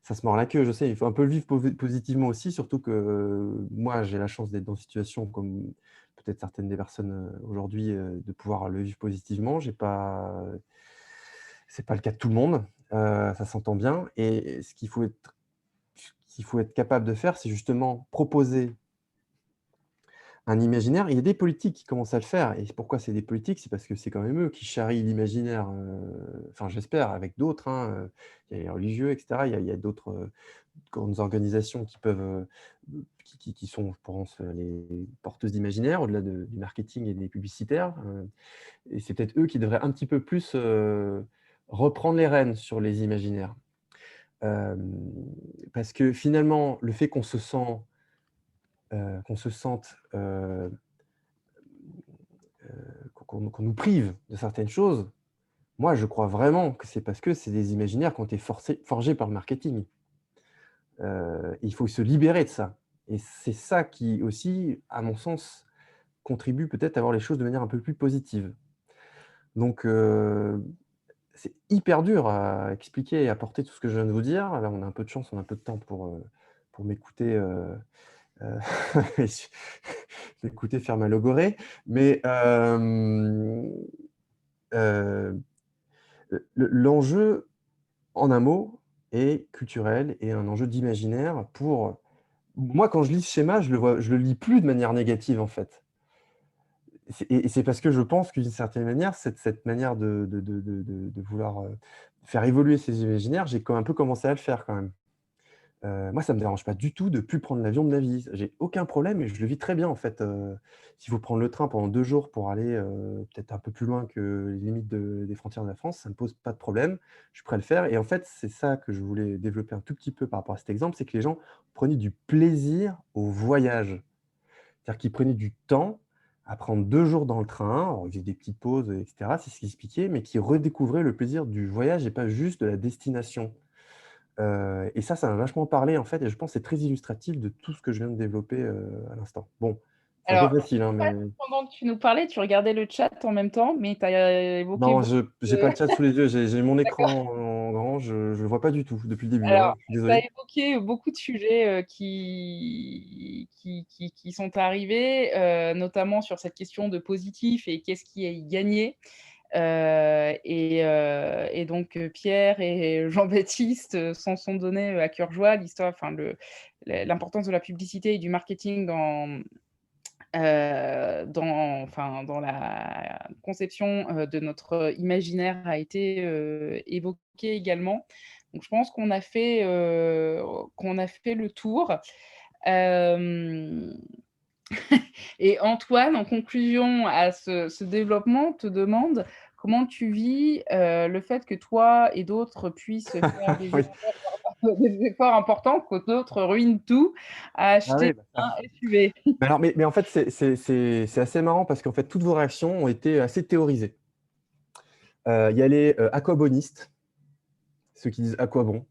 ça se mord la queue, je sais, il faut un peu le vivre positivement aussi, surtout que moi, j'ai la chance d'être dans une situation comme peut-être certaines des personnes aujourd'hui, de pouvoir le vivre positivement. C'est pas le cas de tout le monde, ça s'entend bien. Et ce qu'il faut être capable de faire, c'est justement proposer un imaginaire. Il y a des politiques qui commencent à le faire. Et pourquoi c'est des politiques? C'est parce que c'est quand même eux qui charrient l'imaginaire, enfin j'espère, avec d'autres, hein, il y a les religieux, etc. Il y a d'autres grandes organisations qui peuvent, qui sont, je pense, les porteuses d'imaginaire, au-delà du marketing et des publicitaires. Et c'est peut-être eux qui devraient un petit peu plus reprendre les rênes sur les imaginaires. Parce que finalement, le fait qu'on se sente qu'on nous prive de certaines choses, moi, je crois vraiment que c'est parce que c'est des imaginaires qui ont été forgés par le marketing. Il faut se libérer de ça. Et c'est ça qui aussi, à mon sens, contribue peut-être à voir les choses de manière un peu plus positive. Donc, c'est hyper dur à expliquer et à porter tout ce que je viens de vous dire. Là, on a un peu de chance, on a un peu de temps pour m'écouter m'écouter faire ma logorée. Mais l'enjeu, en un mot, est culturel et un enjeu d'imaginaire pour... Moi, quand je lis ce schéma, je le lis plus de manière négative, en fait. Et c'est parce que je pense qu'une certaine manière, cette manière de vouloir faire évoluer ces imaginaires, j'ai un peu commencé à le faire quand même. Moi, ça ne me dérange pas du tout de ne plus prendre l'avion de ma vie. J'ai aucun problème et je le vis très bien, en fait. S'il faut prendre le train pendant 2 jours pour aller peut-être un peu plus loin que les limites des frontières de la France, ça ne me pose pas de problème. Je suis prêt à le faire. Et en fait, c'est ça que je voulais développer un tout petit peu par rapport à cet exemple, c'est que les gens prenaient du plaisir au voyage. C'est-à-dire qu'ils prenaient du temps à prendre 2 jours dans le train, alors ils faisaient des petites pauses, etc., c'est ce qu'ils expliquaient, mais qui redécouvraient le plaisir du voyage et pas juste de la destination. Et ça m'a vachement parlé, en fait, et je pense que c'est très illustratif de tout ce que je viens de développer à l'instant. Bon, c'est un peu facile, hein, mais... Pendant que tu nous parlais, tu regardais le chat en même temps, mais tu as évoqué... Non, je n'ai pas le chat sous les yeux, j'ai mon écran en grand, je ne le vois pas du tout depuis le début. Alors, je suis tu as désolé. évoqué beaucoup de sujets qui sont arrivés, notamment sur cette question de positif et qu'est-ce qui est gagné. Et donc Pierre et Jean-Baptiste s'en sont donnés à cœur joie l'histoire, enfin l'importance de la publicité et du marketing dans la conception de notre imaginaire a été évoquée également. Donc je pense qu'on a fait le tour. Et Antoine, en conclusion à ce développement, te demande comment tu vis le fait que toi et d'autres puissent faire des Oui. efforts des efforts importants que d'autres ruinent tout à Ah oui, acheter un SUV. mais en fait, c'est assez marrant parce qu'en fait, toutes vos réactions ont été assez théorisées. Il y a les aquabonistes, ceux qui disent à quoi bon.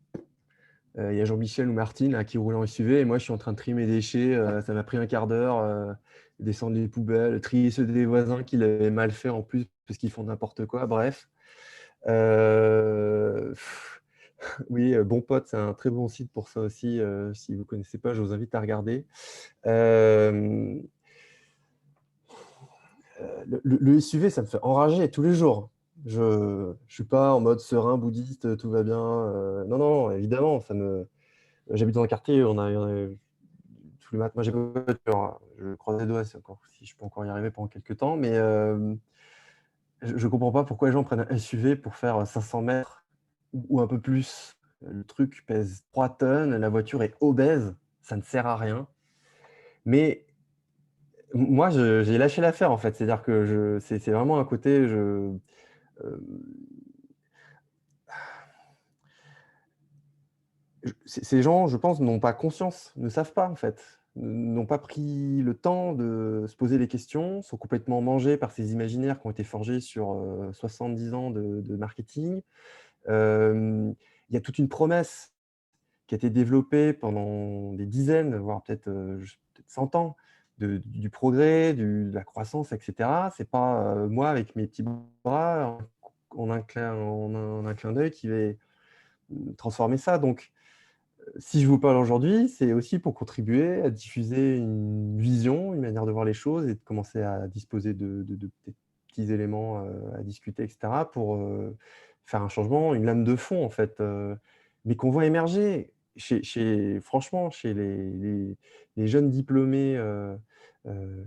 Il y a Jean-Michel ou Martine là, qui roulent en SUV et moi, je suis en train de trier mes déchets. Ça m'a pris un quart d'heure, descendre les poubelles, trier ceux des voisins qui l'avaient mal fait en plus parce qu'ils font n'importe quoi. Bref. Oui, Bon Pote, c'est un très bon site pour ça aussi. Si vous ne connaissez pas, je vous invite à regarder. Le SUV, ça me fait enrager tous les jours. Je ne suis pas en mode serein, bouddhiste, tout va bien. Non, non, évidemment, j'habite dans un quartier, on a tous les matins, moi j'ai pas de voiture, hein. Je croise les doigts si je peux encore y arriver pendant quelques temps, mais je ne comprends pas pourquoi les gens prennent un SUV pour faire 500 mètres ou un peu plus. Le truc pèse 3 tonnes, la voiture est obèse, ça ne sert à rien. Mais moi, j'ai lâché l'affaire en fait. C'est-à-dire que c'est vraiment un côté. Ces gens, je pense, n'ont pas conscience, ne savent pas en fait, n'ont pas pris le temps de se poser les questions, sont complètement mangés par ces imaginaires qui ont été forgés sur 70 ans de marketing. Il y a toute une promesse qui a été développée pendant des dizaines, voire peut-être 100 ans, du progrès, de la croissance, etc. Ce n'est pas moi, avec mes petits bras, en un clin d'œil, qui vais transformer ça. Donc, si je vous parle aujourd'hui, c'est aussi pour contribuer à diffuser une vision, une manière de voir les choses et de commencer à disposer de petits éléments à discuter, etc., pour faire un changement, une lame de fond, en fait, mais qu'on voit émerger franchement, chez les jeunes diplômés,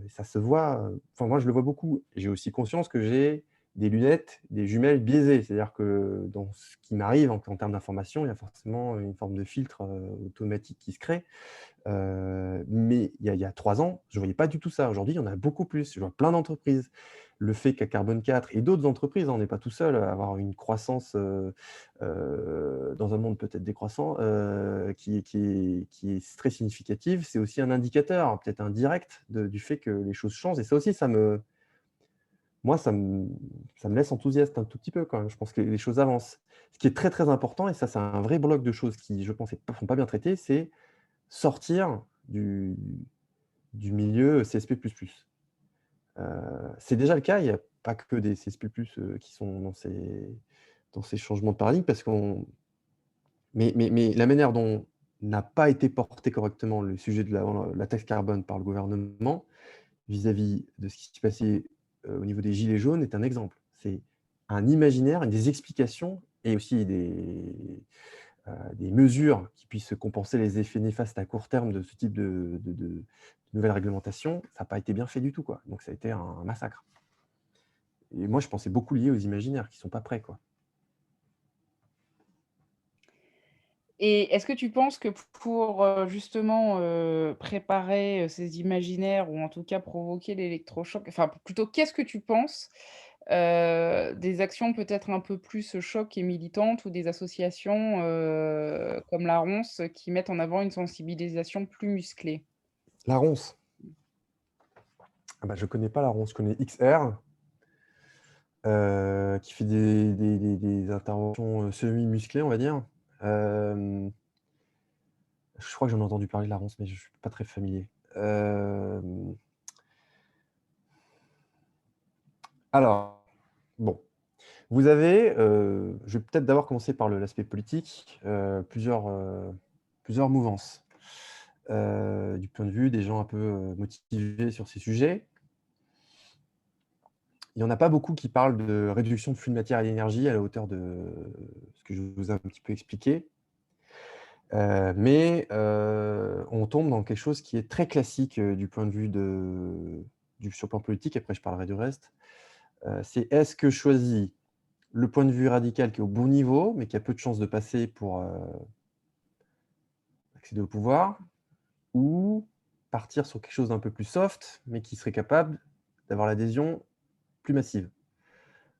ça se voit. Enfin, moi, je le vois beaucoup. J'ai aussi conscience que j'ai des lunettes, des jumelles biaisées. C'est-à-dire que dans ce qui m'arrive en termes d'information, il y a forcément une forme de filtre automatique qui se crée. Mais il y a 3 ans, je ne voyais pas du tout ça. Aujourd'hui, il y en a beaucoup plus. Je vois plein d'entreprises. Le fait qu'à Carbone 4 et d'autres entreprises, on n'est pas tout seul à avoir une croissance dans un monde peut-être décroissant qui est très significative, c'est aussi un indicateur, peut-être indirect, du fait que les choses changent. Et ça aussi, moi, ça me laisse enthousiaste un tout petit peu quand même. Je pense que les choses avancent. Ce qui est très, très important, et ça, c'est un vrai bloc de choses qui, je pense, ne sont pas bien traitées, c'est sortir du milieu CSP++. C'est déjà le cas, il n'y a pas que des CSP+, qui sont dans ces changements de paradigme, parce mais la manière dont n'a pas été porté correctement le sujet de la taxe carbone par le gouvernement, vis-à-vis de ce qui s'est passé au niveau des gilets jaunes est un exemple. C'est un imaginaire, des explications et aussi des mesures qui puissent compenser les effets néfastes à court terme de ce type de nouvelles réglementations. Ça n'a pas été bien fait du tout, quoi. Donc ça a été un massacre. Et moi, je pensais beaucoup lié aux imaginaires qui ne sont pas prêts, quoi. Et est-ce que tu penses que pour justement préparer ces imaginaires ou en tout cas provoquer l'électrochoc, enfin plutôt qu'est-ce que tu penses des actions peut-être un peu plus choc et militantes ou des associations comme la Ronce qui mettent en avant une sensibilisation plus musclée? La Ronce. Ah bah, je ne connais pas la Ronce, je connais XR, qui fait des interventions semi-musclées, on va dire. Je crois que j'en ai entendu parler de la Ronce, mais je ne suis pas très familier. Alors, bon. Vous avez, je vais peut-être d'abord commencer par l'aspect politique, plusieurs mouvances. Du point de vue des gens un peu motivés sur ces sujets. Il n'y en a pas beaucoup qui parlent de réduction de flux de matière et d'énergie à la hauteur de ce que je vous ai un petit peu expliqué. Mais on tombe dans quelque chose qui est très classique du point de vue sur le plan politique, après je parlerai du reste. C'est est-ce que je choisis le point de vue radical qui est au bon niveau, mais qui a peu de chances de passer pour accéder au pouvoir, ou partir sur quelque chose d'un peu plus soft, mais qui serait capable d'avoir l'adhésion plus massive.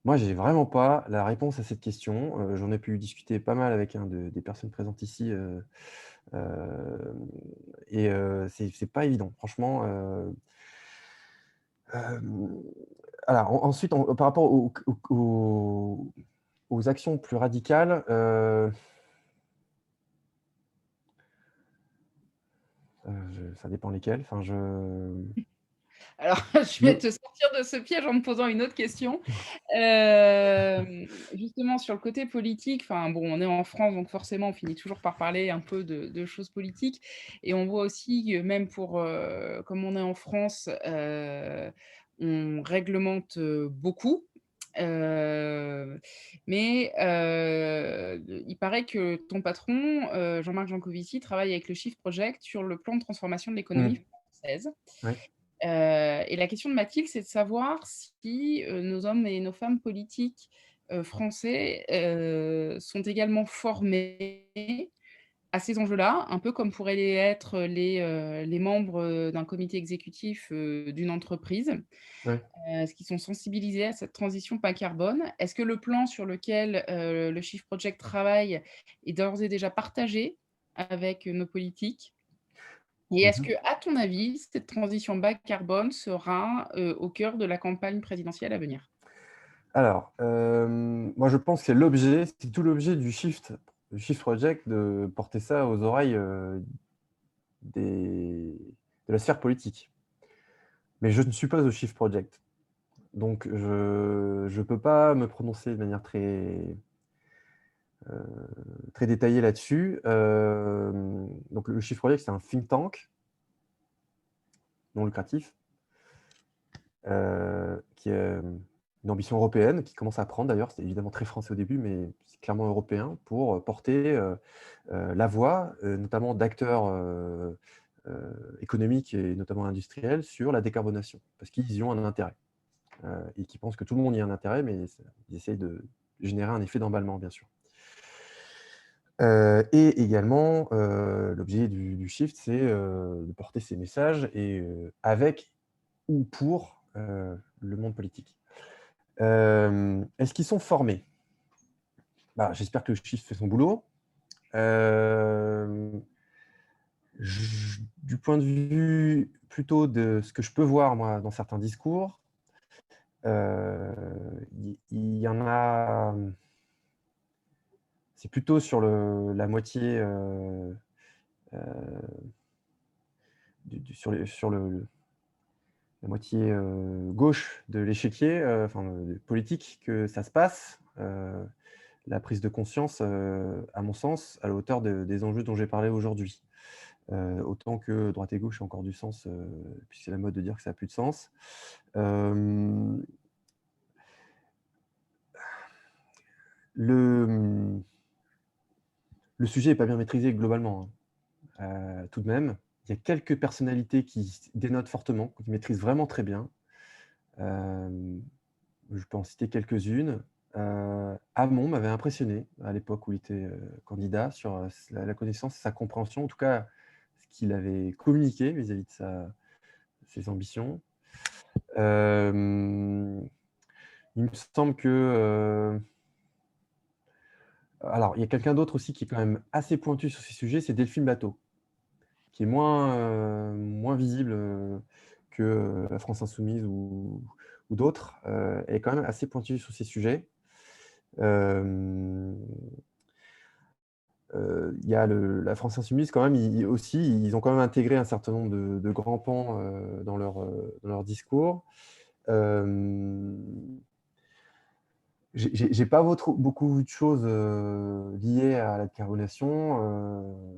Moi, j'ai vraiment pas la réponse à cette question. J'en ai pu discuter pas mal avec des personnes présentes ici, et c'est pas évident. Franchement, alors ensuite, par rapport aux actions plus radicales, ça dépend lesquelles. Enfin, Alors, je vais te sortir de ce piège en me posant une autre question. Justement, sur le côté politique, bon, on est en France, donc forcément, on finit toujours par parler un peu de choses politiques. Et on voit aussi que même comme on est en France, on réglemente beaucoup. Mais il paraît que ton patron, Jean-Marc Jancovici, travaille avec le Shift Project sur le plan de transformation de l'économie Mmh. française. Ouais. Et la question de Mathilde, c'est de savoir si nos hommes et nos femmes politiques français sont également formés à ces enjeux-là, un peu comme pourraient être les membres d'un comité exécutif d'une entreprise. Ouais. Est-ce qu'ils sont sensibilisés à cette transition bas carbone? Est-ce que le plan sur lequel le Shift Project travaille est d'ores et déjà partagé avec nos politiques? Et est-ce Mmh. que, à ton avis, cette transition bas carbone sera au cœur de la campagne présidentielle à venir? Alors, moi, je pense que c'est tout l'objet du Shift Project de porter ça aux oreilles, de la sphère politique. Mais je ne suis pas au Shift Project. Donc je ne peux pas me prononcer de manière heu, très détaillée là-dessus. Donc le Shift Project, c'est un think tank non lucratif, qui a une ambition européenne, qui commence à prendre d'ailleurs. C'est évidemment très français au début, mais c'est clairement européen pour porter, la voix, notamment d'acteurs, économiques et notamment industriels sur la décarbonation. Parce qu'ils y ont un intérêt, et qui pensent que tout le monde y a un intérêt, mais ils essayent de générer un effet d'emballement, bien sûr. Et également, l'objet du Shift, c'est, de porter ces messages et avec ou pour, le monde politique. Est-ce qu'ils sont formés? Bah, j'espère que le Shift fait son boulot. Hem, du point de vue plutôt de ce que je peux voir moi dans certains discours, il y en a, c'est plutôt sur la moitié, heu, sur la moitié, gauche de l'échiquier, enfin, politique que ça se passe. La prise de conscience, à mon sens, à la hauteur des enjeux dont j'ai parlé aujourd'hui. Autant que droite et gauche a encore du sens, puis c'est la mode de dire que ça a plus de sens. Hem, le, mmh, le sujet est pas bien maîtrisé globalement, hein. Tout de même, il y a quelques personnalités qui dénotent fortement, qui maîtrisent vraiment très bien. Hem, je peux en citer quelques-unes. Hamon m'avait impressionné à l'époque où il était, candidat sur, la connaissance et sa compréhension, en tout cas ce qu'il avait communiqué vis-à-vis de ses ambitions. Hem, il me semble que, alors il y a quelqu'un d'autre aussi qui est quand même assez pointu sur ces sujets, c'est Delphine Batho, qui est moins visible, que, la France insoumise ou d'autres. Elle est quand même assez pointue sur ces sujets. Hem, il y a la France insoumise quand même, ils ont quand même intégré un certain nombre de grands pans, dans leur discours. Hem, j'ai pas beaucoup de choses, liées à la décarbonation,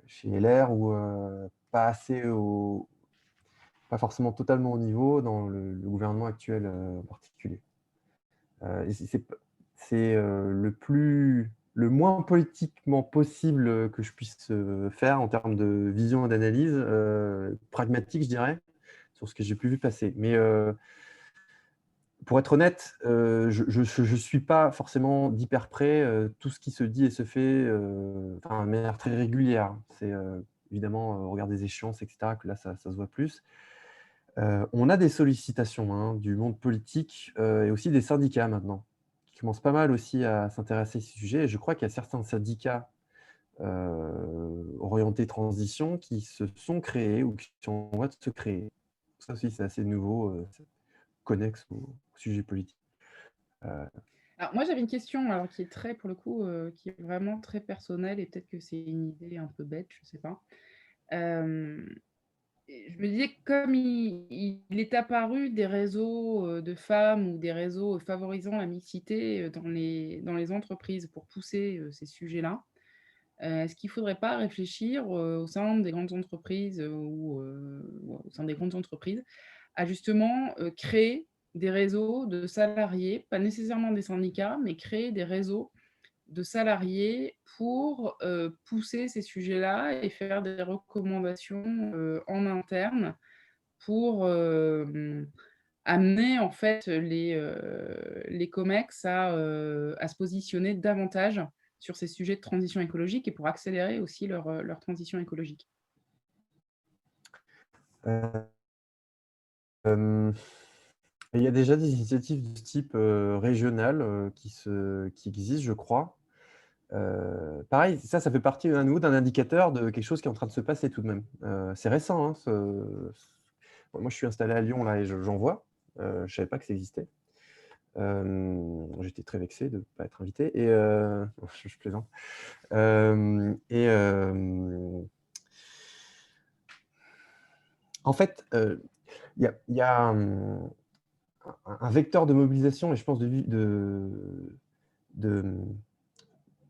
chez LR ou, pas forcément totalement au niveau dans le gouvernement actuel, en particulier. Et le moins politiquement possible, que je puisse, faire en termes de vision et d'analyse, pragmatique, je dirais, sur ce que j'ai pu vu passer. Mais, pour être honnête, je suis pas forcément d'hyper près, tout ce qui se dit et se fait, enfin, de manière très régulière. C'est, évidemment, au regard des échéances et cetera que là, ça se voit plus. On a des sollicitations hein, du monde politique et aussi des syndicats maintenant, qui commencent pas mal aussi à s'intéresser à ces sujets. Et je crois qu'il y a certains syndicats orientés transition qui se sont créés ou qui sont en voie de se créer. Ça aussi, c'est assez nouveau, connexe au sujet politique. Alors moi, j'avais une question alors, qui est très, pour le coup, qui est vraiment très personnelle et peut-être que c'est une idée un peu bête, je ne sais pas. Je me disais, comme il est apparu des réseaux de femmes ou des réseaux favorisant la mixité dans les entreprises pour pousser ces sujets-là, est-ce qu'il ne faudrait pas réfléchir au sein des grandes entreprises ou au sein des grandes entreprises à justement créer des réseaux de salariés, pas nécessairement des syndicats, mais créer des réseaux de salariés pour pousser ces sujets-là et faire des recommandations en interne pour amener en fait les COMEX à se positionner davantage sur ces sujets de transition écologique et pour accélérer aussi leur transition écologique. Il y a déjà des initiatives de ce type régional qui existent, je crois. Pareil, ça fait partie à nous d'un indicateur de quelque chose qui est en train de se passer tout de même. C'est récent. Hein, moi, je suis installé à Lyon là et j'en vois. Je ne savais pas que ça existait. J'étais très vexé de ne pas être invité. Et je plaisante. En fait, il y a un vecteur de mobilisation et je pense de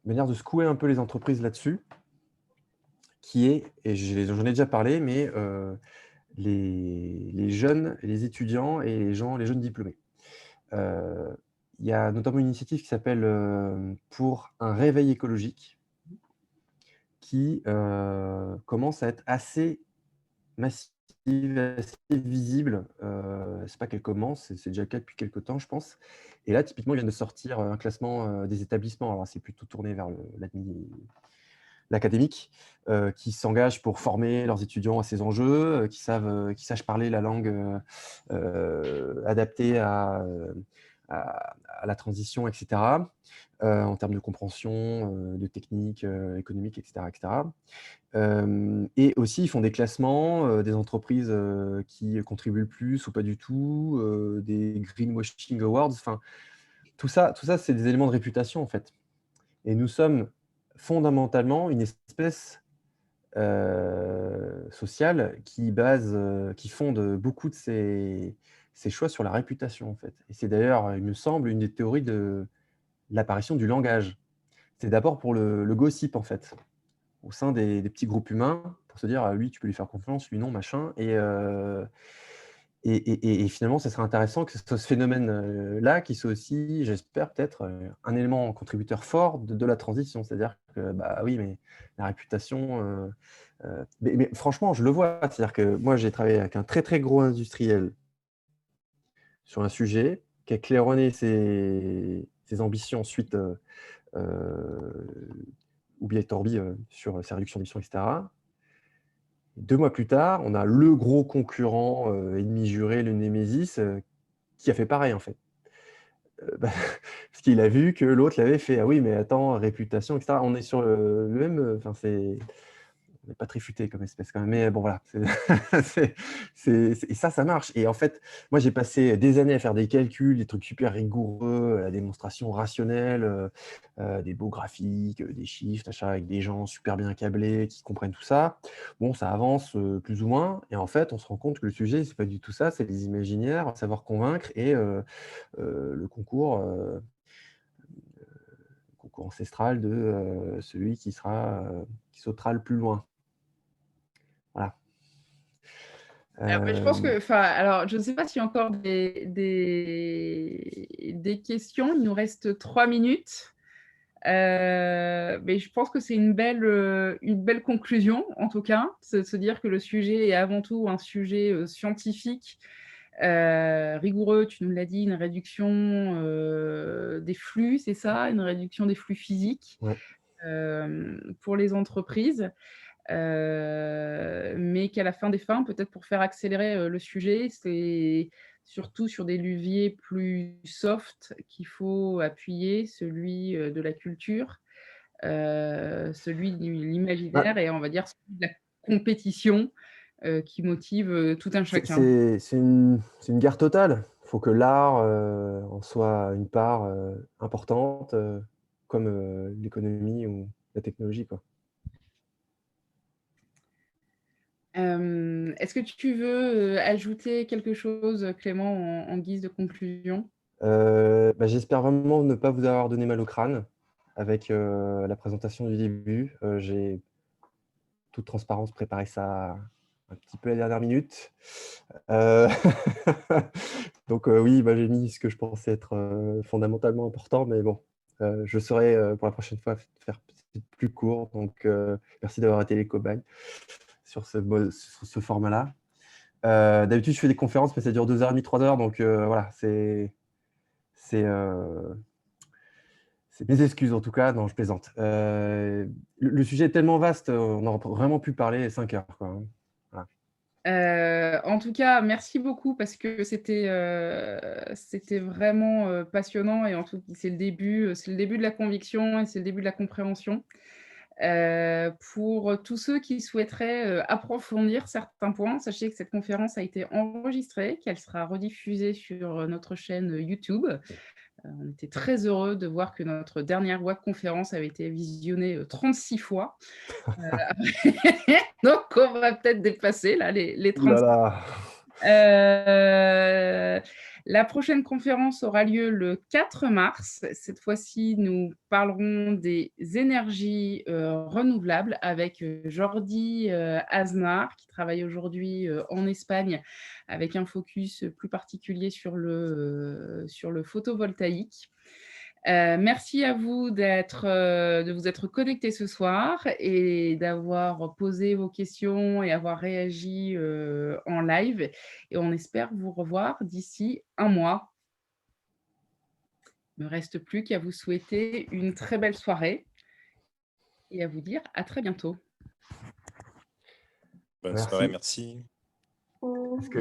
manière de secouer un peu les entreprises là-dessus, qui est, et j'en ai déjà parlé, mais les jeunes, les étudiants et les jeunes diplômés. Il y a notamment une initiative qui s'appelle Pour un réveil écologique, qui commence à être assez massive, assez visible. C'est pas qu'elle commence, c'est déjà le cas depuis quelques temps, je pense. Et là, typiquement, il vient de sortir un classement des établissements. Alors, c'est plutôt tourné vers l'académique, qui s'engagent pour former leurs étudiants à ces enjeux, qui sachent parler la langue adaptée à la transition, etc., en termes de compréhension, de techniques économiques, etc. Et aussi, ils font des classements des entreprises qui contribuent le plus ou pas du tout, des greenwashing awards. Enfin, tout ça, c'est des éléments de réputation, en fait. Et nous sommes fondamentalement une espèce sociale qui fonde beaucoup de ses choix sur la réputation, en fait. Et c'est d'ailleurs, il me semble, une des théories de l'apparition du langage. C'est d'abord pour le gossip, en fait, au sein des petits groupes humains, pour se dire, ah, lui, tu peux lui faire confiance, lui, non, machin. Et finalement, ce serait intéressant que ce soit ce phénomène-là qui soit aussi, j'espère, peut-être un élément contributeur fort de la transition. C'est-à-dire que, bah oui, mais la réputation... mais franchement, je le vois. C'est-à-dire que moi, j'ai travaillé avec un très, très gros industriel sur un sujet qui a claironné ses ambitions ensuite, ou bien Torbi sur ses réductions d'émissions, etc. 2 mois plus tard, on a le gros concurrent ennemi juré, le Némésis, qui a fait pareil, en fait. Parce qu'il a vu que l'autre l'avait fait. Ah oui, mais attends, réputation, etc. On est sur le même... Enfin, on n'est pas très futé comme espèce quand même, mais bon, voilà. Et ça marche. Et en fait, moi, j'ai passé des années à faire des calculs, des trucs super rigoureux, la démonstration rationnelle, des beaux graphiques, des chiffres, avec des gens super bien câblés qui comprennent tout ça. Bon, ça avance plus ou moins. Et en fait, on se rend compte que le sujet, c'est pas du tout ça, c'est les imaginaires, savoir convaincre et le concours ancestral de celui qui sautera le plus loin. Voilà. Je pense que, alors, je ne sais pas s'il y a encore des questions. Il nous reste 3 minutes. Mais je pense que c'est une belle conclusion, en tout cas, de se dire que le sujet est avant tout un sujet scientifique, rigoureux, tu nous l'as dit, une réduction des flux, c'est ça, une réduction des flux physiques Ouais. pour les entreprises. mais qu'à la fin des fins, peut-être pour faire accélérer le sujet, c'est surtout sur des leviers plus soft qu'il faut appuyer, celui de la culture, celui de Bah, l'imaginaire et on va dire celui de la compétition qui motive tout un chacun. c'est une guerre totale. Il faut que l'art en soit une part importante, comme l'économie ou la technologie, quoi. Est-ce que tu veux ajouter quelque chose, Clément, en guise de conclusion? Bah, j'espère vraiment ne pas vous avoir donné mal au crâne avec la présentation du début. J'ai, toute transparence, préparé ça un petit peu à la dernière minute. Euh, Donc oui, bah, j'ai mis ce que je pensais être fondamentalement important, mais bon, je saurai pour la prochaine fois faire peut-être plus court. Donc merci d'avoir été les cobayes sur ce format-là. D'habitude, je fais des conférences, mais ça dure 2h30, 3 heures. Donc voilà, c'est mes excuses en tout cas. Non, je plaisante. Le sujet est tellement vaste, on aurait vraiment pu parler 5 heures, quoi, hein. En tout cas, merci beaucoup parce que c'était vraiment passionnant et en tout c'est le début de la conviction et c'est le début de la compréhension. Pour tous ceux qui souhaiteraient approfondir certains points, sachez que cette conférence a été enregistrée, qu'elle sera rediffusée sur notre chaîne YouTube. On était très heureux de voir que notre dernière webconférence avait été visionnée 36 fois. Donc, on va peut-être dépasser là, les Ouh là 36. là. La prochaine conférence aura lieu le 4 mars. Cette fois-ci, nous parlerons des énergies renouvelables avec Jordi Aznar, qui travaille aujourd'hui en Espagne, avec un focus plus particulier sur le photovoltaïque. Merci à vous de vous être connectés ce soir et d'avoir posé vos questions et avoir réagi en live. Et on espère vous revoir d'ici un mois. Il ne me reste plus qu'à vous souhaiter une très belle soirée et à vous dire à très bientôt. Bonne Merci. soirée, merci. Est-ce que